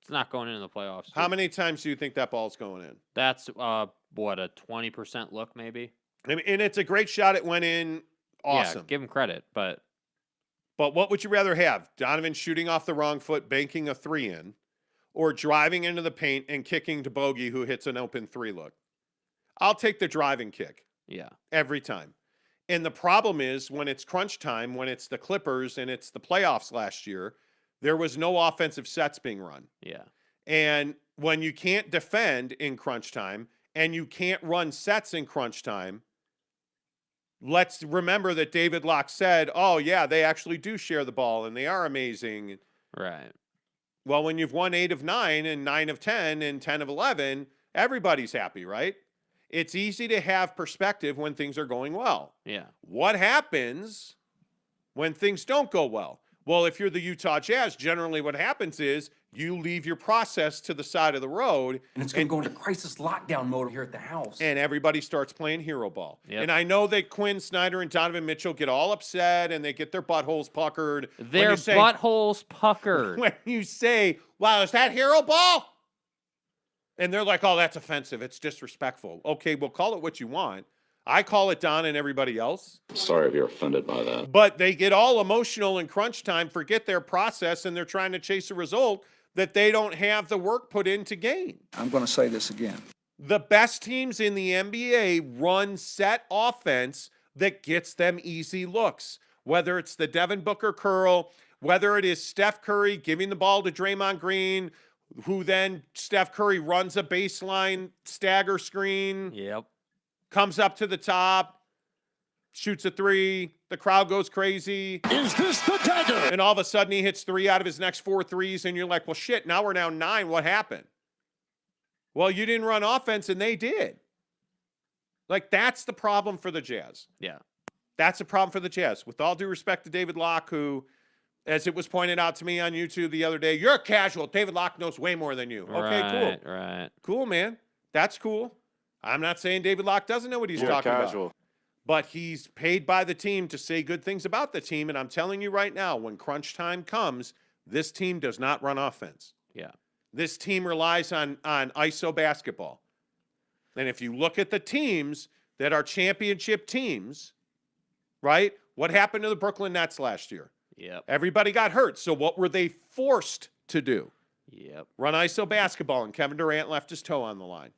It's not going into the playoffs. How many times do you think that ball's going in? That's, a 20% look maybe? I mean, and it's a great shot. It went in awesome. Yeah, give him credit, But what would you rather have? Donovan shooting off the wrong foot, banking a 3 in, or driving into the paint and kicking to Bogey who hits an open 3 look? I'll take the driving kick. Yeah. Every time. And the problem is when it's crunch time, when it's the Clippers and it's the playoffs last year, there was no offensive sets being run. Yeah. And when you can't defend in crunch time and you can't run sets in crunch time, let's remember that David Locke said, oh, yeah, they actually do share the ball and they are amazing. Right. Well, when you've won 8 of 9 and 9 of 10 and 10 of 11, everybody's happy, right? It's easy to have perspective when things are going well. Yeah. What happens when things don't go well? Well, if you're the Utah Jazz, generally what happens is you leave your process to the side of the road. And it's going to go into crisis lockdown mode here at the house. And everybody starts playing hero ball. Yep. And I know that Quinn Snyder and Donovan Mitchell get all upset and they get their buttholes puckered. Their buttholes puckered. When you say, wow, is that hero ball? And they're like, oh, that's offensive. It's disrespectful. Okay, well, call it what you want. I call it Don and everybody else. Sorry if you're offended by that. But they get all emotional in crunch time, forget their process, and they're trying to chase a result that they don't have the work put in to gain. I'm going to say this again. The best teams in the NBA run set offense that gets them easy looks, whether it's the Devin Booker curl, whether it is Steph Curry giving the ball to Draymond Green, who then Steph Curry runs a baseline stagger screen. Yep. Comes up to the top, shoots a three, the crowd goes crazy. Is this the dagger? And all of a sudden he hits 3 out of his next 4 threes, and you're like, well, shit, now we're down 9. What happened? Well, you didn't run offense, and they did. Like, that's the problem for the Jazz. Yeah. That's a problem for the Jazz. With all due respect to David Locke, who, as it was pointed out to me on YouTube the other day, you're a casual. David Locke knows way more than you. Okay, cool. Right. Cool, man. That's cool. I'm not saying David Locke doesn't know what he's talking about. But he's paid by the team to say good things about the team, and I'm telling you right now, when crunch time comes, this team does not run offense. Yeah. This team relies on ISO basketball. And if you look at the teams that are championship teams, right? What happened to the Brooklyn Nets last year? Yep. Everybody got hurt. So what were they forced to do? Yep. Run ISO basketball, and Kevin Durant left his toe on the line.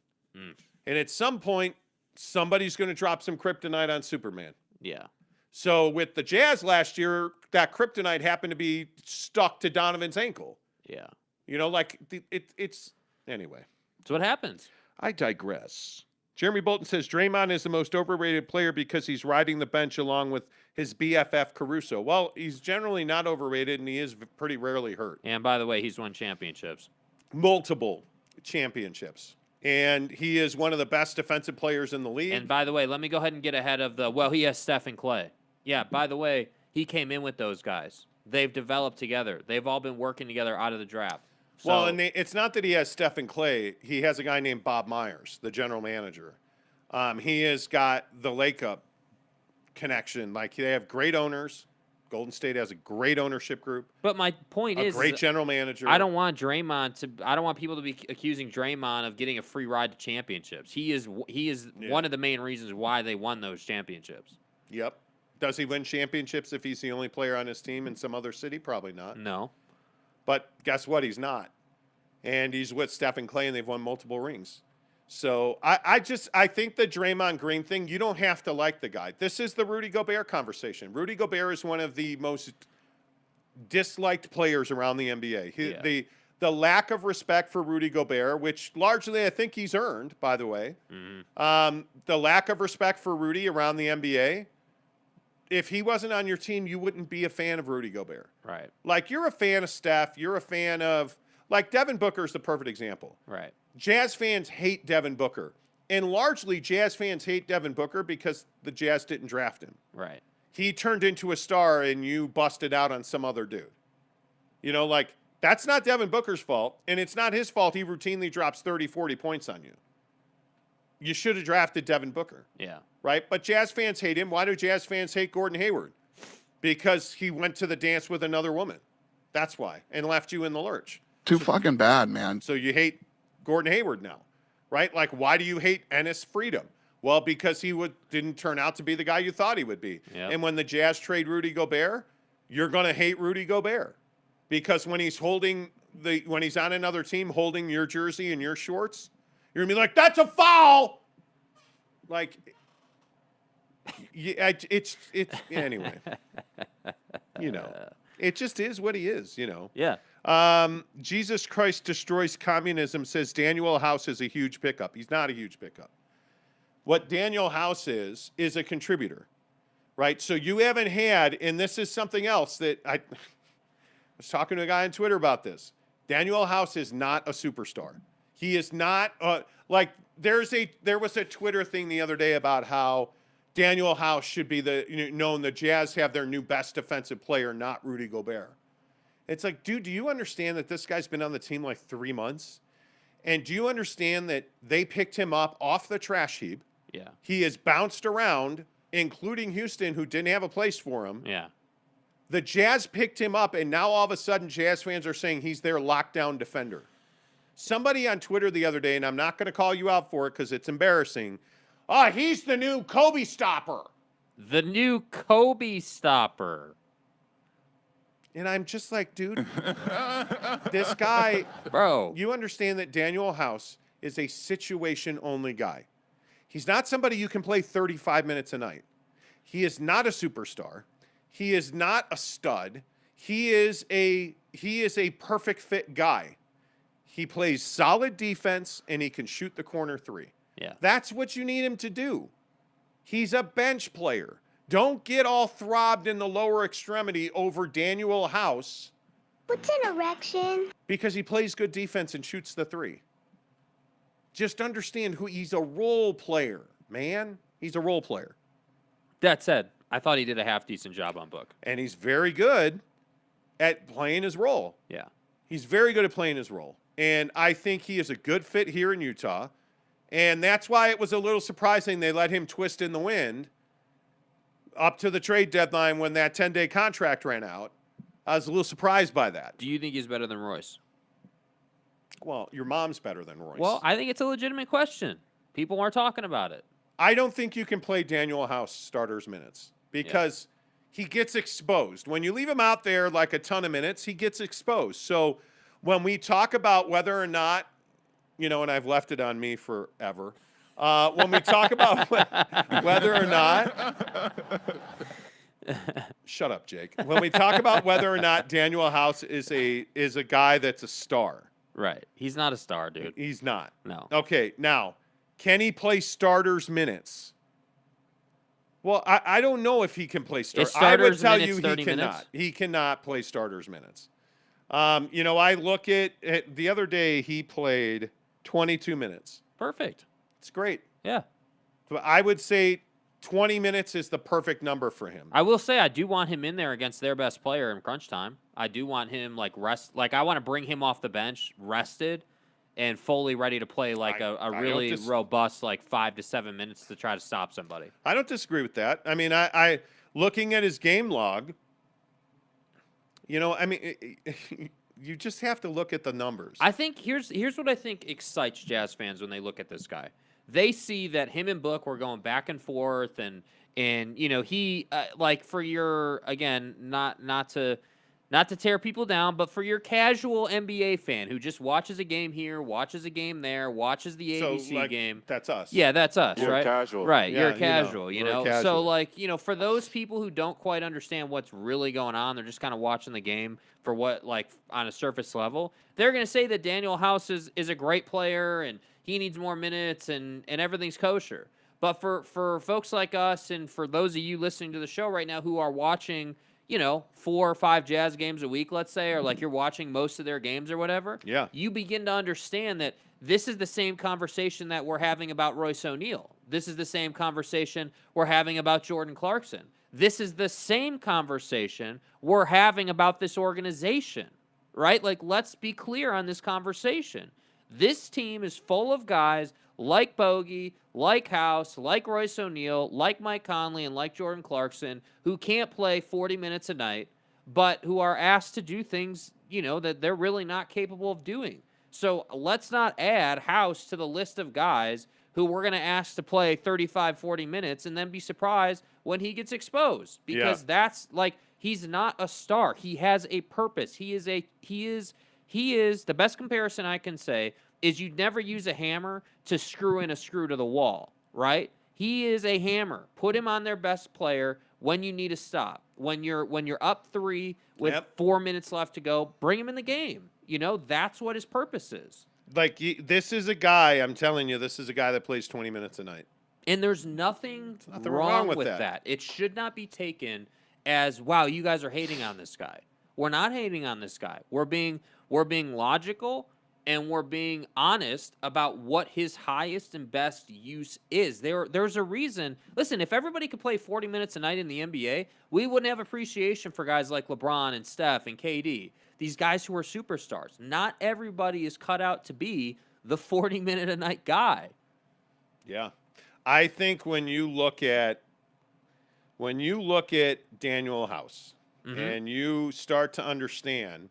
And at some point, somebody's going to drop some kryptonite on Superman. Yeah. So with the Jazz last year, that kryptonite happened to be stuck to Donovan's ankle. Yeah. You know, like it's anyway. That's what happens. I digress. Jeremy Bolton says Draymond is the most overrated player because he's riding the bench along with his BFF Caruso. Well, he's generally not overrated, and he is pretty rarely hurt. And by the way, he's won championships. Multiple championships. And he is one of the best defensive players in the league. And by the way, let me go ahead and get ahead of he has Steph and Clay. Yeah, by the way, he came in with those guys. They've developed together. They've all been working together out of the draft. So, well, and it's not that he has Steph and Clay. He has a guy named Bob Myers, the general manager. He has got the Lake Up connection. Like, they have great owners. Golden State has a great ownership group. But my point is, a great general manager. I don't want people to be accusing Draymond of getting a free ride to championships. He is one of the main reasons why they won those championships. Yep. Does he win championships if he's the only player on his team in some other city? Probably not. No. But guess what? He's not. And he's with Steph and Clay, and they've won multiple rings. So I think the Draymond Green thing, you don't have to like the guy. This is the Rudy Gobert conversation. Rudy Gobert is one of the most disliked players around the NBA. The lack of respect for Rudy Gobert, which largely I think he's earned, by the way. Mm-hmm. The lack of respect for Rudy around the NBA. If he wasn't on your team, you wouldn't be a fan of Rudy Gobert. Right. Like, you're a fan of Steph. You're a fan of, like, Devin Booker is the perfect example. Right. Jazz fans hate Devin Booker. And largely, Jazz fans hate Devin Booker because the Jazz didn't draft him. Right. He turned into a star, and you busted out on some other dude. You know, like, that's not Devin Booker's fault, and it's not his fault he routinely drops 30, 40 points on you. You should have drafted Devin Booker. Yeah. Right? But Jazz fans hate him. Why do Jazz fans hate Gordon Hayward? Because he went to the dance with another woman. That's why. And left you in the lurch. Too fucking bad, man. So you hate Gordon Hayward now. Right? Like, why do you hate Ennis Freedom? Well, because he didn't turn out to be the guy you thought he would be. Yep. And when the Jazz trade Rudy Gobert, you're going to hate Rudy Gobert. Because when he's on another team holding your jersey and your shorts, you're going to be like, that's a foul! Like, yeah, it's anyway. You know, it just is what he is, you know. Yeah. Jesus Christ Destroys Communism says Daniel House is a huge pickup. He's not a huge pickup. What Daniel House is a contributor, right? So you haven't had, and this is something else that I was talking to a guy on Twitter about this. Daniel House is not a superstar. He is not there was a Twitter thing the other day about how Daniel House should be the Jazz have their new best defensive player, not Rudy Gobert. It's like, dude, do you understand that this guy's been on the team like 3 months? And do you understand that they picked him up off the trash heap? Yeah. He has bounced around, including Houston, who didn't have a place for him. Yeah. The Jazz picked him up, and now all of a sudden Jazz fans are saying he's their lockdown defender. Somebody on Twitter the other day, and I'm not going to call you out for it because it's embarrassing, Oh, he's the new Kobe stopper. The new Kobe stopper. And I'm just like, dude, this guy, Bro. you understand that Daniel House is a situation-only guy. He's not somebody you can play 35 minutes a night. He is not a superstar. He is not a stud. He is a perfect fit guy. He plays solid defense, and he can shoot the corner three. Yeah. That's what you need him to do. He's a bench player. Don't get all throbbed in the lower extremity over Daniel House. What's an erection? Because he plays good defense and shoots the three. Just understand who he's a role player, man. He's a role player. That said, I thought he did a half-decent job on Book. And he's very good at playing his role. Yeah. He's very good at playing his role. And I think he is a good fit here in Utah. And that's why it was a little surprising they let him twist in the wind up to the trade deadline when that 10-day contract ran out. I was a little surprised by that. Do you think he's better than Royce? Well, your mom's better than Royce. Well, I think it's a legitimate question. People are talking about it. I don't think you can play Daniel House starters minutes because he gets exposed. When you leave him out there like a ton of minutes, he gets exposed. So when we talk about whether or not, and I've left it on me forever, when we talk about whether or not, shut up, Jake. When we talk about whether or not Daniel House is a guy that's a star. Right. He's not a star, dude. He's not. No. Okay, now, can he play starters minutes? Well, I don't know if he can play starters. I would tell you he cannot. Minutes? He cannot play starters minutes. I look at the other day he played 22 minutes. Perfect. It's great. Yeah. So I would say 20 minutes is the perfect number for him. I will say I do want him in there against their best player in crunch time. I do want him I want to bring him off the bench rested and fully ready to play a really robust 5 to 7 minutes to try to stop somebody. I don't disagree with that. I mean, I looking at his game log, you just have to look at the numbers. I think here's what I think excites Jazz fans when they look at this guy. They see that him and Book were going back and forth, and he for your, again, not to tear people down, but for your casual NBA fan who just watches a game here, watches a game there, watches the ABC game. That's us. Yeah, that's us, You're right? casual. Right, Yeah, you're casual, we're casual. So, for those people who don't quite understand what's really going on, they're just kind of watching the game for what, on a surface level, they're going to say that Daniel House is a great player and he needs more minutes and everything's kosher. But for folks like us and for those of you listening to the show right now who are watching, 4 or 5 Jazz games a week, let's say, or you're watching most of their games or whatever, yeah, you begin to understand that this is the same conversation that we're having about Royce O'Neal. This is the same conversation we're having about Jordan Clarkson. This is the same conversation we're having about this organization, right? Let's be clear on this conversation. This team is full of guys like Bogey, like House, like Royce O'Neal, like Mike Conley, and like Jordan Clarkson, who can't play 40 minutes a night, but who are asked to do things, that they're really not capable of doing. So let's not add House to the list of guys who we're going to ask to play 35, 40 minutes and then be surprised when he gets exposed. Because that's he's not a star. He has a purpose. He is the best comparison I can say is you'd never use a hammer to screw in a screw to the wall, right? He is a hammer. Put him on their best player when you need to stop. When you're up 3 with 4 minutes left to go, bring him in the game. That's what his purpose is. This is a guy, I'm telling you, this is a guy that plays 20 minutes a night. And there's nothing wrong with that. It should not be taken as, wow, you guys are hating on this guy. We're not hating on this guy. We're being logical and we're being honest about what his highest and best use is. There's a reason. Listen, if everybody could play 40 minutes a night in the NBA, we wouldn't have appreciation for guys like LeBron and Steph and KD, these guys who are superstars. Not everybody is cut out to be the 40-minute-a-night guy. Yeah. I think when you look at Daniel House and you start to understand,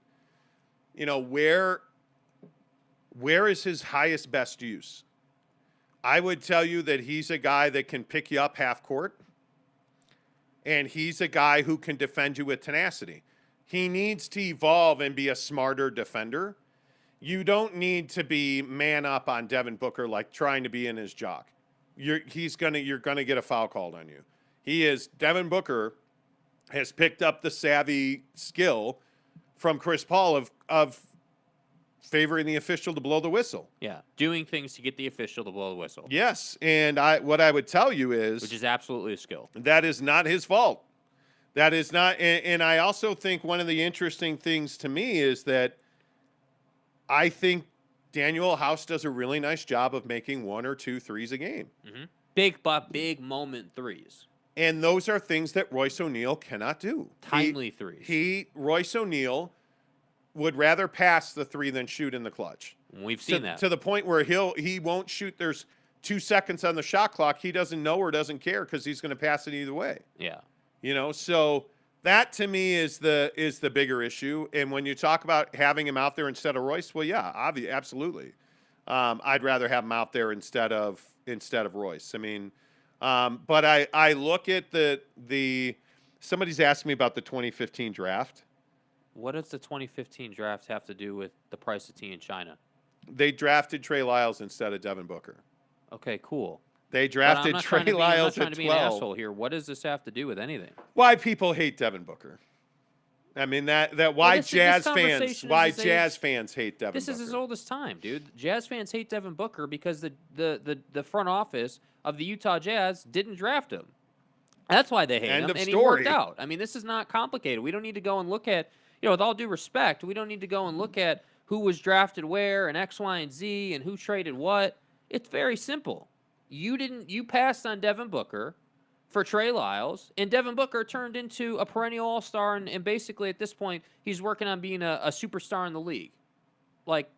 where is his highest best use? I would tell you that he's a guy that can pick you up half court, and he's a guy who can defend you with tenacity. He needs to evolve and be a smarter defender. You don't need to be man up on Devin Booker like trying to be in his jock. You're gonna get a foul called on you. Devin Booker has picked up the savvy skill from Chris Paul of favoring the official to blow the whistle. Yeah, doing things to get the official to blow the whistle. Yes, and what I would tell you is, which is absolutely a skill. That is not his fault. That is not, and I also think one of the interesting things to me is that I think Daniel House does a really nice job of making 1 or 2 threes a game. Mm-hmm. Big moment threes. And those are things that Royce O'Neal cannot do. Timely threes. Royce O'Neal would rather pass the 3 than shoot in the clutch. We've seen that. To the point where he won't shoot. There's 2 seconds on the shot clock. He doesn't know or doesn't care because he's going to pass it either way. Yeah. So that to me is the bigger issue. And when you talk about having him out there instead of Royce, well, yeah, absolutely. I'd rather have him out there instead of Royce. I mean, but I look at the somebody's asked me about the 2015 draft. What does the 2015 draft have to do with the price of tea in China? They drafted Trey Lyles instead of Devin Booker. Okay, cool. They drafted Trey Lyles at 12. I'm not trying to be an asshole here. What does this have to do with anything? Why people hate Devin Booker? I mean Jazz fans hate Devin Booker. This is as old as time, dude. Jazz fans hate Devin Booker because the front office of the Utah Jazz didn't draft him. That's why they hate him, and he worked out. I mean, this is not complicated. We don't need to go and look at, with all due respect, we don't need to go and look at who was drafted where and X, Y, and Z and who traded what. It's very simple. You passed on Devin Booker for Trey Lyles, and Devin Booker turned into a perennial all-star, and basically at this point, he's working on being a superstar in the league. Like,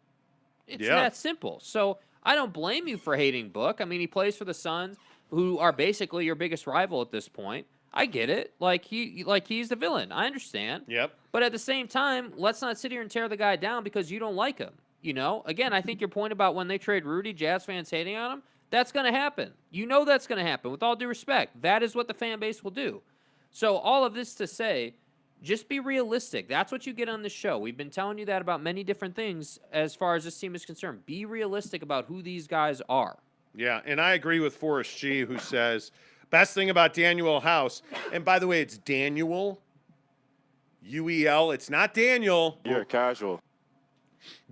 it's that simple. So I don't blame you for hating Book. I mean, he plays for the Suns, who are basically your biggest rival at this point. I get it. He's the villain. I understand. Yep. But at the same time, let's not sit here and tear the guy down because you don't like him. Again, I think your point about when they trade Rudy, Jazz fans hating on him, that's going to happen. That's going to happen. With all due respect, that is what the fan base will do. So all of this to say, just be realistic. That's what you get on this show. We've been telling you that about many different things as far as this team is concerned. Be realistic about who these guys are. Yeah, and I agree with Forrest G, who says, best thing about Daniel House, and by the way, it's Daniel, U-E-L. It's not Daniel. You're casual.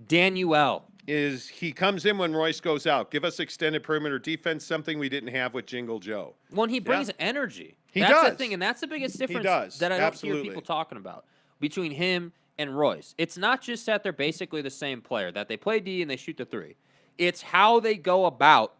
Daniel. Is he comes in when Royce goes out. Give us extended perimeter defense, something we didn't have with Jingle Joe. When he brings energy. That's the thing, and that's the biggest difference that I don't hear Absolutely. people talking about between him and Royce. It's not just that they're basically the same player, that they play D and they shoot the 3. It's how they go about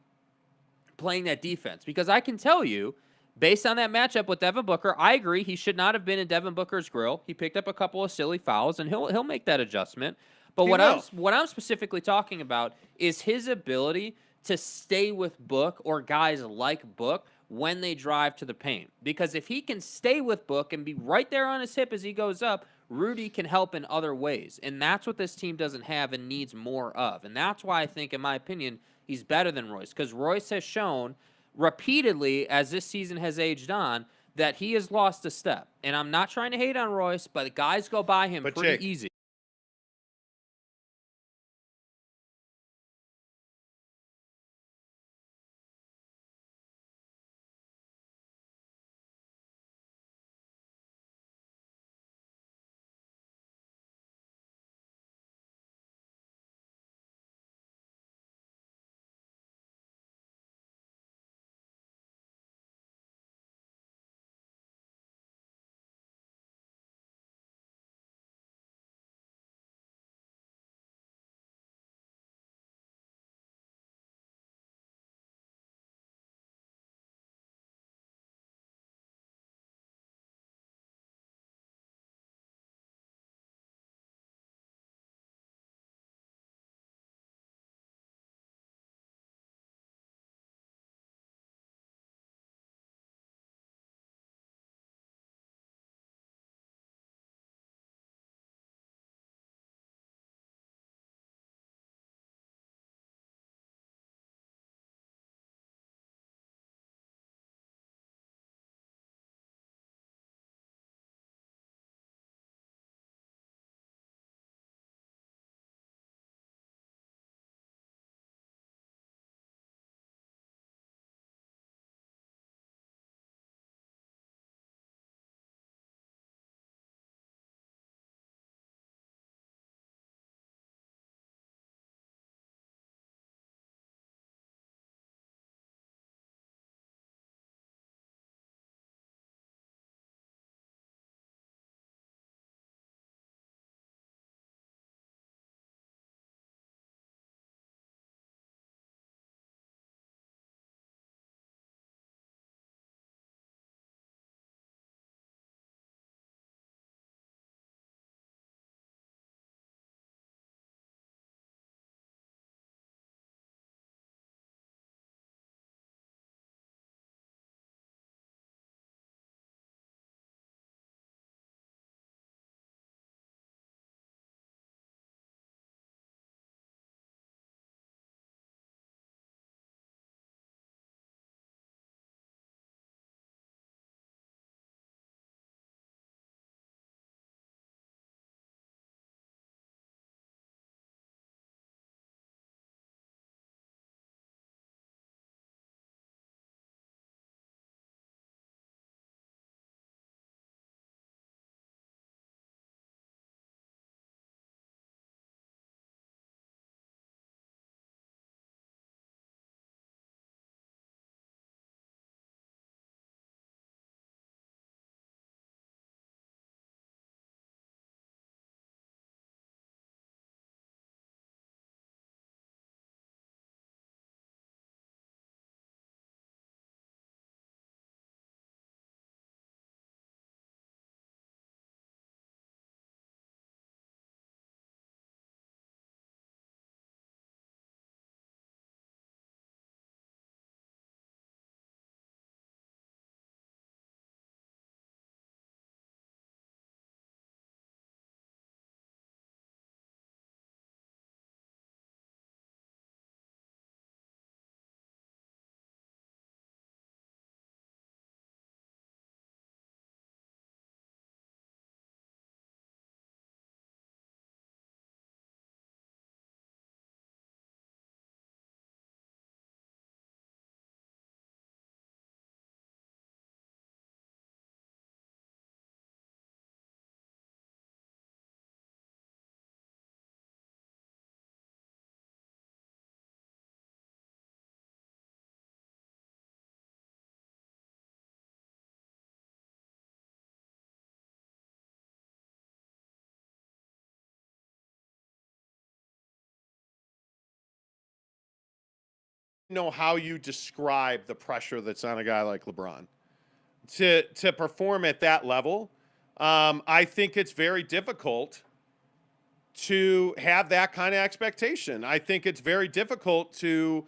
playing that defense. Because I can tell you, based on that matchup with Devin Booker, I agree he should not have been in Devin Booker's grill. He picked up a couple of silly fouls, and he'll make that adjustment. But what I'm specifically talking about is his ability to stay with Book or guys like Book when they drive to the paint. Because if he can stay with Book and be right there on his hip as he goes up, Rudy can help in other ways. And that's what this team doesn't have and needs more of. And that's why I think, in my opinion, he's better than Royce. Because Royce has shown repeatedly, as this season has aged on, that he has lost a step. And I'm not trying to hate on Royce, but guys go by him pretty easy. know how you describe the pressure that's on a guy like LeBron to perform at that level. I think it's very difficult to have that kind of expectation. I think it's very difficult to,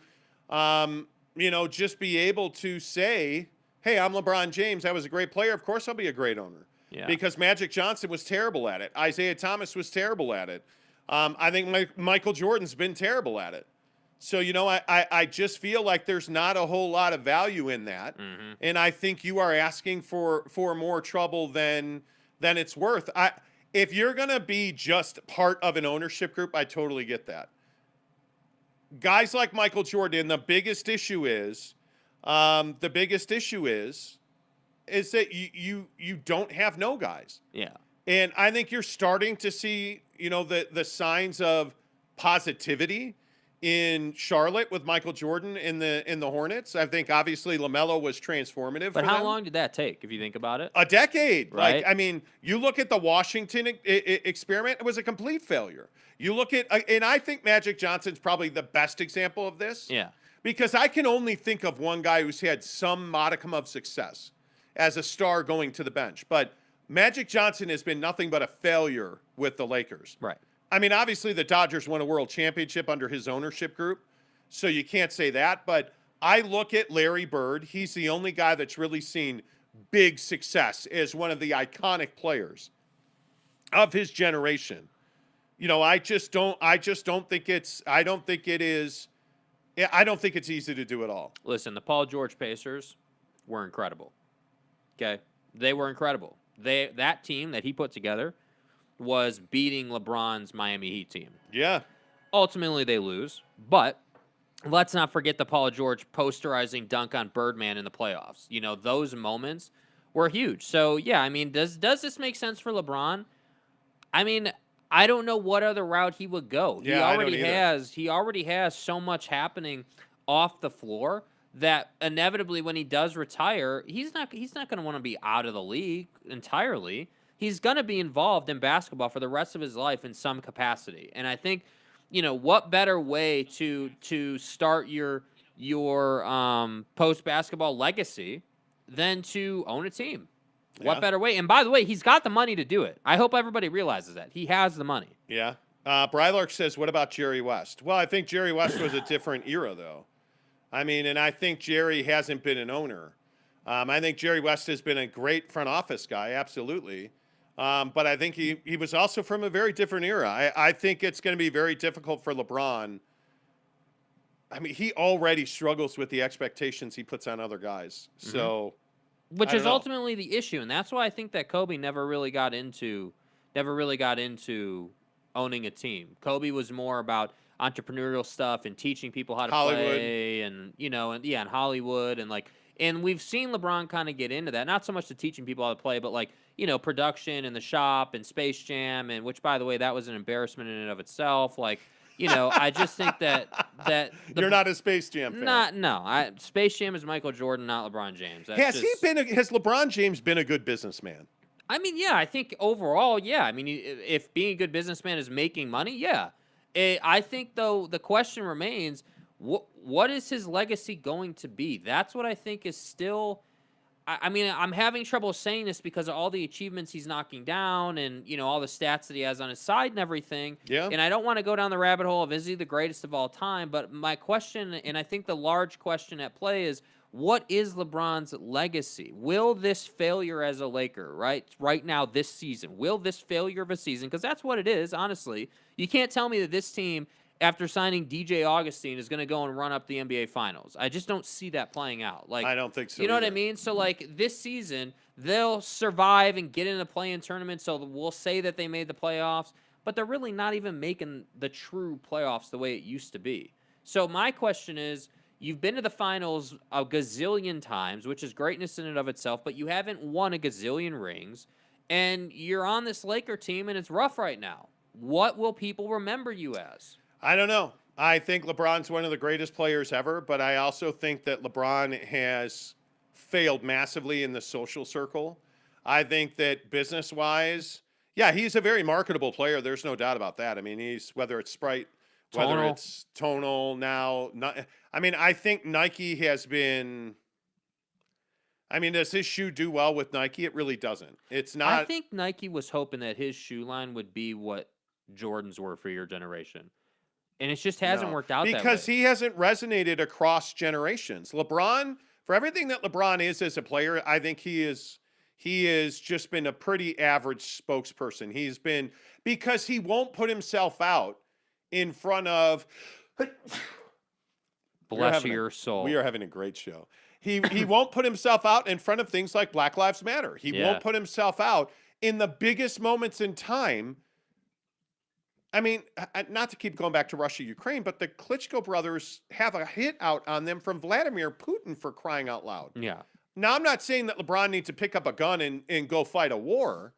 just be able to say, hey, I'm LeBron James. I was a great player. Of course I'll be a great owner. Yeah. Because Magic Johnson was terrible at it. Isaiah Thomas was terrible at it. I think Michael Jordan's been terrible at it. So, I just feel like there's not a whole lot of value in that. Mm-hmm. And I think you are asking for more trouble than it's worth. If you're going to be just part of an ownership group, I totally get that. Guys like Michael Jordan, the biggest issue is that you don't have no guys. Yeah. And I think you're starting to see, the signs of positivity in Charlotte with Michael Jordan in the Hornets. I think obviously LaMelo was transformative. But for how them. long did that take, if you think about it? A decade. Right? You look at the Washington experiment, it was a complete failure. You look at, and I think Magic Johnson's probably the best example of this. Yeah. Because I can only think of one guy who's had some modicum of success as a star going to the bench. But Magic Johnson has been nothing but a failure with the Lakers. Right. Obviously the Dodgers won a world championship under his ownership group, so you can't say that. But I look at Larry Bird. He's the only guy that's really seen big success as one of the iconic players of his generation. I don't think it's easy to do it all. Listen, the Paul George Pacers were incredible. Okay? They were incredible. That team that he put together was beating LeBron's Miami Heat team. Yeah. Ultimately, they lose. But let's not forget the Paul George posterizing dunk on Birdman in the playoffs. Those moments were huge. So, yeah, does this make sense for LeBron? I don't know what other route he would go. Yeah, He already has so much happening off the floor that inevitably when he does retire, he's not going to want to be out of the league entirely. He's going to be involved in basketball for the rest of his life in some capacity. And I think, what better way to start your post-basketball legacy than to own a team? Yeah. What better way? And by the way, he's got the money to do it. I hope everybody realizes that. He has the money. Yeah. Brylark says, what about Jerry West? Well, I think Jerry West was a different era, though. And I think Jerry hasn't been an owner. I think Jerry West has been a great front office guy, absolutely. But I think he was also from a very different era. I think it's going to be very difficult for LeBron. He already struggles with the expectations he puts on other guys. Mm-hmm. So, which is ultimately the issue, and that's why I think that Kobe never really got into owning a team. Kobe was more about entrepreneurial stuff and teaching people how to play, and and Hollywood, and we've seen LeBron kind of get into that. Not so much to teaching people how to play, but production in the shop and Space Jam, and which, by the way, that was an embarrassment in and of itself. I just think that you're not a Space Jam fan. No. Space Jam is Michael Jordan, not LeBron James. Has LeBron James been a good businessman? Yeah, I think overall, yeah. If being a good businessman is making money, yeah. I think, though, the question remains, what is his legacy going to be? That's what I think is still... I'm having trouble saying this because of all the achievements he's knocking down and, all the stats that he has on his side and everything. Yeah. And I don't want to go down the rabbit hole of is he the greatest of all time, but my question, and I think the large question at play is, what is LeBron's legacy? Will this failure as a Laker, right now this season, will this failure of a season, because that's what it is, honestly. You can't tell me that this team, after signing DJ Augustine, is going to go and run up the NBA Finals. I just don't see that playing out. I don't think so. You know either. what I mean? So, this season, they'll survive and get in the play-in tournament, so we'll say that they made the playoffs, but they're really not even making the true playoffs the way it used to be. So my question is, you've been to the finals a gazillion times, which is greatness in and of itself, but you haven't won a gazillion rings, and you're on this Laker team, and it's rough right now. What will people remember you as? I don't know. I think LeBron's one of the greatest players ever, but I also think that LeBron has failed massively in the social circle. I think that business-wise, yeah, he's a very marketable player. There's no doubt about that. He's, whether it's Sprite Whether Tonal. it's tonal now. I mean, I think Nike has been. I mean, does his shoe do well with Nike? It really doesn't. It's not. I think Nike was hoping that his shoe line would be what Jordans were for your generation. And it just hasn't worked out because that way. he hasn't resonated across generations. LeBron, for everything that LeBron is as a player, I think he has just been a pretty average spokesperson. He's been, because he won't put himself out in front of. Bless your soul. We are having a great show. He won't put himself out in front of things like Black Lives Matter. He won't put himself out in the biggest moments in time. I mean, not to keep going back to Russia, Ukraine, but the Klitschko brothers have a hit out on them from Vladimir Putin, for crying out loud. Yeah. Now, I'm not saying that LeBron needs to pick up a gun and go fight a war,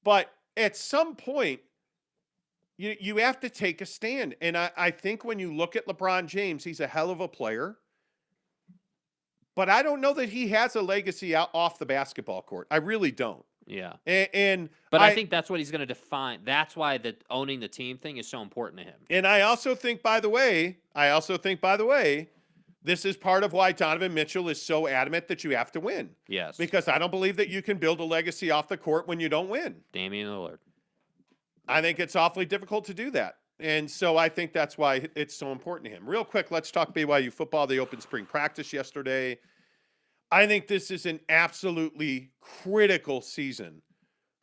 but at some point, you have to take a stand. And I think when you look at LeBron James, he's a hell of a player. But I don't know that he has a legacy out off the basketball court. I really don't. Yeah. But I think that's what he's going to define. That's why owning the team thing is so important to him. And I also think, by the way, this is part of why Donovan Mitchell is so adamant that you have to win. Yes. Because I don't believe that you can build a legacy off the court when you don't win. Damian Lillard. I think it's awfully difficult to do that. And so I think that's why it's so important to him. Real quick, let's talk BYU football. They opened spring practice yesterday. I think this is an absolutely critical season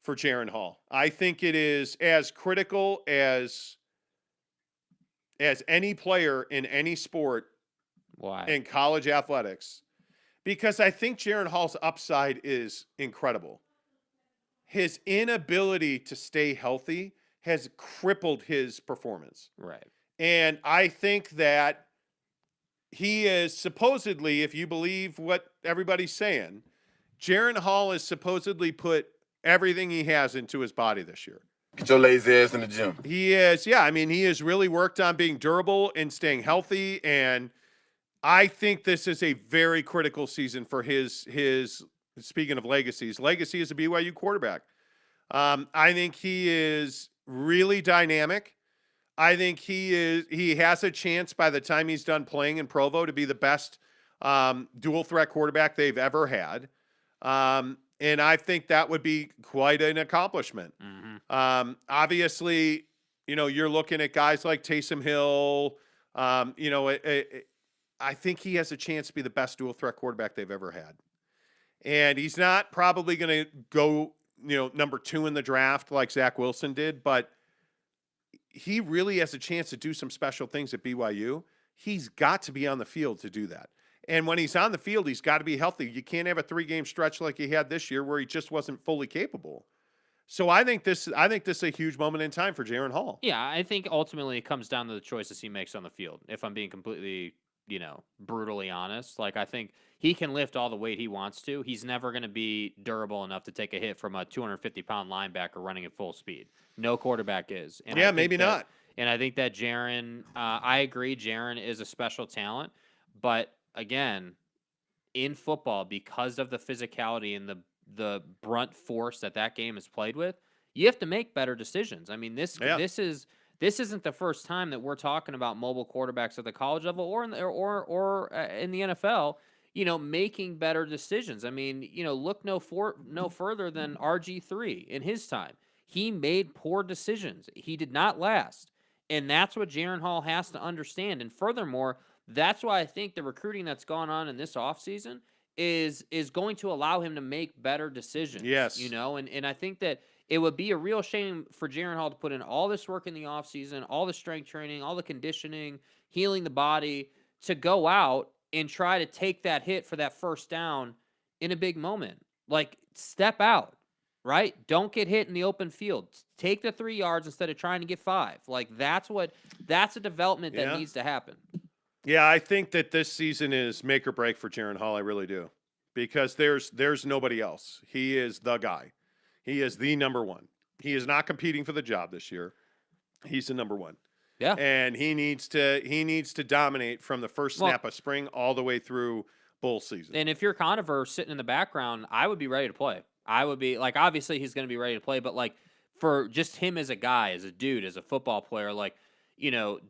for Jaren Hall. I think it is as critical as any player in any sport. Why? In college athletics, because I think Jaren Hall's upside is incredible. His inability to stay healthy has crippled his performance. Right. And I think that he is supposedly, if you believe what everybody's saying, Jaren Hall has supposedly put everything he has into his body this year. Get your lazy ass in the gym. He is, yeah. I mean, he has really worked on being durable and staying healthy. And I think this is a very critical season for his speaking of legacies, legacy as a BYU quarterback. I think he is really dynamic. I think he has a chance by the time he's done playing in Provo to be the best dual threat quarterback they've ever had. And I think that would be quite an accomplishment. Mm-hmm. Obviously, you're looking at guys like Taysom Hill. I think he has a chance to be the best dual threat quarterback they've ever had. And he's not probably going to go, number 2 in the draft like Zach Wilson did, but he really has a chance to do some special things at BYU. He's got to be on the field to do that. And when he's on the field, he's got to be healthy. You can't have a 3-game stretch like he had this year where he just wasn't fully capable. So I think this is a huge moment in time for Jaren Hall. Yeah, I think ultimately it comes down to the choices he makes on the field. If I'm being completely, brutally honest, like I think he can lift all the weight he wants to. He's never going to be durable enough to take a hit from a 250-pound linebacker running at full speed. No quarterback is. And yeah, maybe not. And I think that Jaren, I agree, Jaren is a special talent. But again, in football, because of the physicality and the brunt force that game is played with, you have to make better decisions. I mean, this isn't the first time that we're talking about mobile quarterbacks at the college level or in the NFL, making better decisions. I mean, look no further than RG3 in his time. He made poor decisions. He did not last. And that's what Jaren Hall has to understand. And furthermore, that's why I think the recruiting that's gone on in this offseason is going to allow him to make better decisions. Yes. And I think that it would be a real shame for Jaren Hall to put in all this work in the offseason, all the strength training, all the conditioning, healing the body, to go out and try to take that hit for that first down in a big moment. Like, step out, right? Don't get hit in the open field. Take the 3 yards instead of trying to get 5. Like, that's a development that needs to happen. Yeah, I think that this season is make or break for Jaren Hall. I really do. Because there's nobody else. He is the guy. He is the number one. He is not competing for the job this year. He's the number one. Yeah. And he needs to dominate from the first snap of spring all the way through bowl season. And if you're Conover sitting in the background, I would be ready to play. I would be like, obviously he's going to be ready to play, but like for just him as a guy, as a dude, as a football player, like,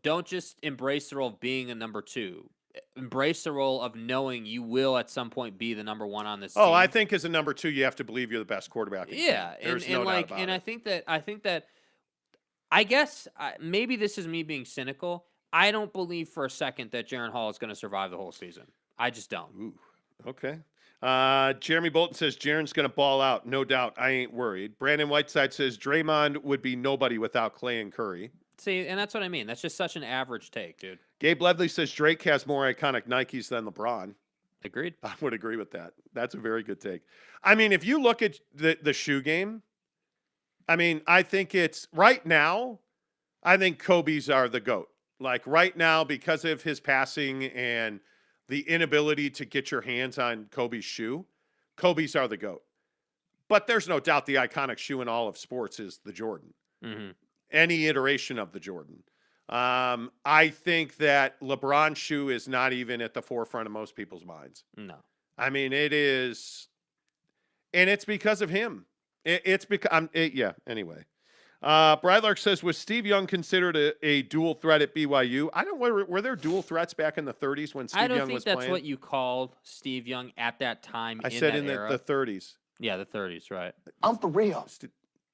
don't just embrace the role of being a number 2. Embrace the role of knowing you will at some point be the number 1 on this team. Oh, I think as a number 2, you have to believe you're the best quarterback. Yeah, There's no doubt about it. I think that I guess maybe this is me being cynical. I don't believe for a second that Jaren Hall is going to survive the whole season. I just don't. Ooh, okay. Jeremy Bolton says Jaren's going to ball out. No doubt. I ain't worried. Brandon Whiteside says Draymond would be nobody without Clay and Curry. See, and that's what I mean. That's just such an average take, dude. Gabe Ledley says Drake has more iconic Nikes than LeBron. Agreed. I would agree with that. That's a very good take. I mean, if you look at the shoe game, I mean, I think it's right now, I think Kobe's are the GOAT. Like right now, because of his passing and the inability to get your hands on Kobe's shoe, Kobe's are the GOAT. But there's no doubt the iconic shoe in all of sports is the Jordan. Mm-hmm. Any iteration of the Jordan. I think that LeBron's shoe is not even at the forefront of most people's minds. No. I mean, it is, and it's because of him. It's because, anyway. Bradlark says, was Steve Young considered a dual threat at BYU? I don't know. Were there dual threats back in the 30s when Steve Young was playing? I don't think that's what you called Steve Young at that time. I said in the 30s. Yeah, the 30s, right. I'm for real.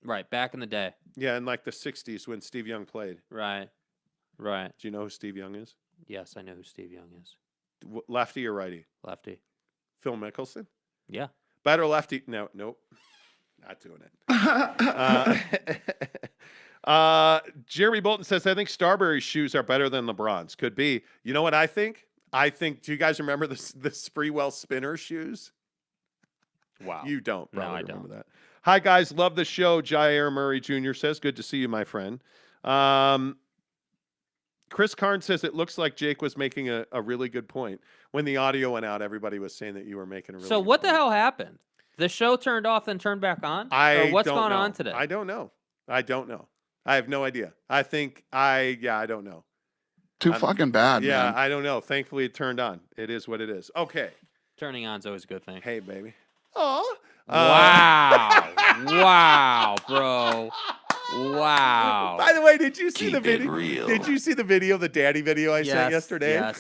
Right, back in the day. Yeah, in like the 60s when Steve Young played. Right. Do you know who Steve Young is? Yes, I know who Steve Young is. Lefty or righty? Lefty. Phil Mickelson? Yeah. Better lefty? No, nope. Not doing it. Jeremy Bolton says, I think Starbury's shoes are better than LeBron's. Could be. You know what I think? Do you guys remember the Spreewell spinner shoes? Wow. You don't. No, I remember don't. that. Hi, guys. Love the show. Jair Murray Jr. says, good to see you, my friend. Chris Karn says, it looks like Jake was making a really good point. When the audio went out, everybody was saying that you were making a really good point. So what the hell happened? The show turned off and turned back on? Or what's going on today? I don't know. I have no idea. I don't know. Too fucking bad, yeah, man. I don't know. Thankfully, it turned on. It is what it is. Okay. Turning on is always a good thing. Hey, baby. Oh. Wow. Wow, bro. Wow. By the way, did you see Keep the it video? real. Did you see the video, the daddy video I sent yesterday?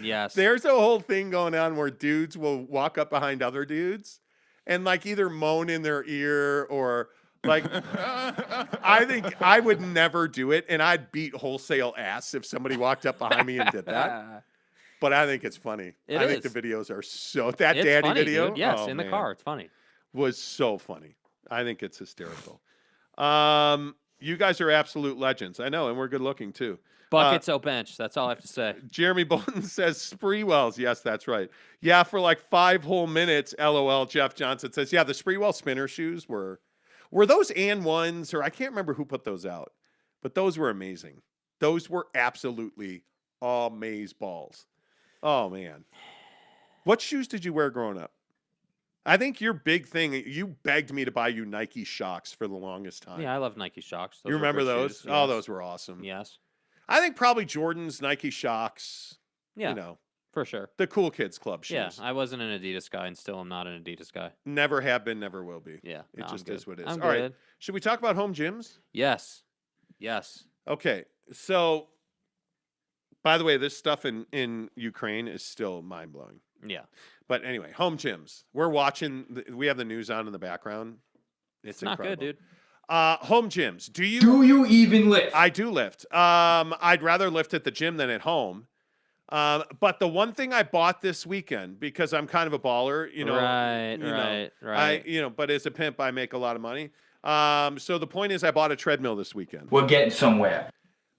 Yes. There's a whole thing going on where dudes will walk up behind other dudes and like either moan in their ear or like I think I would never do it, and I'd beat wholesale ass if somebody walked up behind me and did that. But I think it's funny. I think the videos are so It's daddy funny, video. Dude. Yes, oh, in the car. It's funny. Was so funny. I think it's hysterical. You guys are absolute legends. I know, and we're good looking too. Buckets O bench. That's all I have to say. Jeremy Bolton says Spreewells. Yes, that's right. Yeah, for like 5 whole minutes. LOL. Jeff Johnson says, yeah, the Spreewell spinner shoes were those and ones, or I can't remember who put those out, but those were amazing. Those were absolutely amaze balls. Oh man, what shoes did you wear growing up? I think your big thing, you begged me to buy you Nike Shox for the longest time. Yeah, I love Nike Shox. You remember those? Shoes. Oh, Yes. those were awesome. Yes. I think probably Jordan's, Nike Shox. Yeah. You know, for sure. the cool kids club shoes. Yeah, I wasn't an Adidas guy and still am not an Adidas guy. Never have been, never will be. Yeah. It just is what it is. I'm All right. good. Should we talk about home gyms? Yes. Okay. So, by the way, this stuff in Ukraine is still mind-blowing. Yeah. But anyway, home gyms. We're watching. We have the news on in the background. It's Not incredible. good, dude. Home gyms. Do Do you even lift? I do lift. I'd rather lift at the gym than at home. But the one thing I bought this weekend, because I'm kind of a baller, right. But as a pimp, I make a lot of money. So the point is, I bought a treadmill this weekend. We're getting somewhere.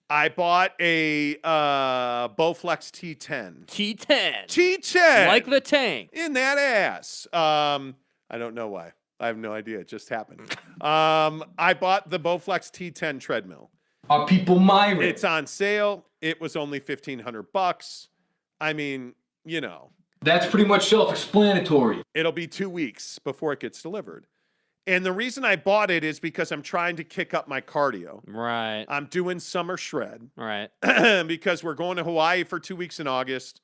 I bought a Bowflex T10. T10. Like the tank. In that ass. I don't know why. I have no idea. It just happened. I bought the Bowflex T10 treadmill. Are people myriad? It's on sale. It was only $1,500. I mean, That's pretty much self-explanatory. it'll be 2 weeks before it gets delivered. And the reason I bought it is because I'm trying to kick up my cardio. Right. I'm doing summer shred Right. because we're going to Hawaii for 2 weeks in August.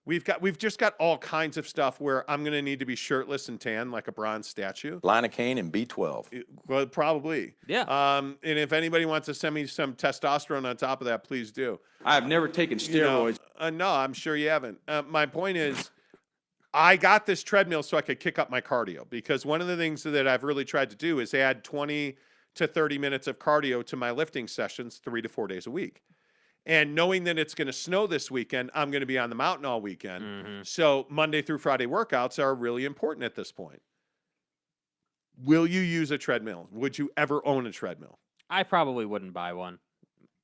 We've just got all kinds of stuff where I'm going to need to be shirtless and tan like a bronze statue. Lidocaine and B12. Well, probably. Yeah. And if anybody wants to send me some testosterone on top of that, please do. I've never taken steroids. No, I'm sure you haven't. My point is, I got this treadmill so I could kick up my cardio, because one of the things that I've really tried to do is add 20 to 30 minutes of cardio to my lifting sessions 3 to 4 days a week. And knowing that it's going to snow this weekend, I'm going to be on the mountain all weekend. Mm-hmm. So Monday through Friday workouts are really important at this point. Will you use a treadmill? Would you ever own a treadmill? I probably wouldn't buy one.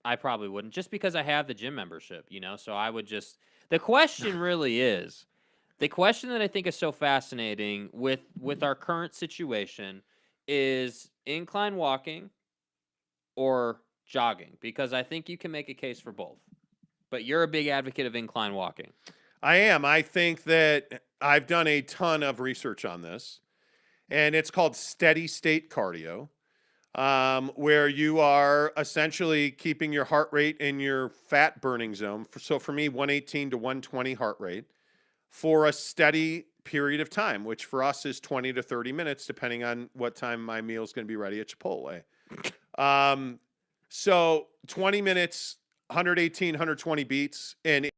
I probably wouldn't, just because I have the gym membership, so I would just, the question really is, the question that I think is so fascinating with our current situation is incline walking or jogging, because I think you can make a case for both. But you're a big advocate of incline walking. I am. I think that I've done a ton of research on this, and it's called steady state cardio, where you are essentially keeping your heart rate in your fat burning zone. So for me, 118 to 120 heart rate for a steady period of time, which for us is 20 to 30 minutes, depending on what time my meal is going to be ready at Chipotle. So 20 minutes, 118, 120 beats, and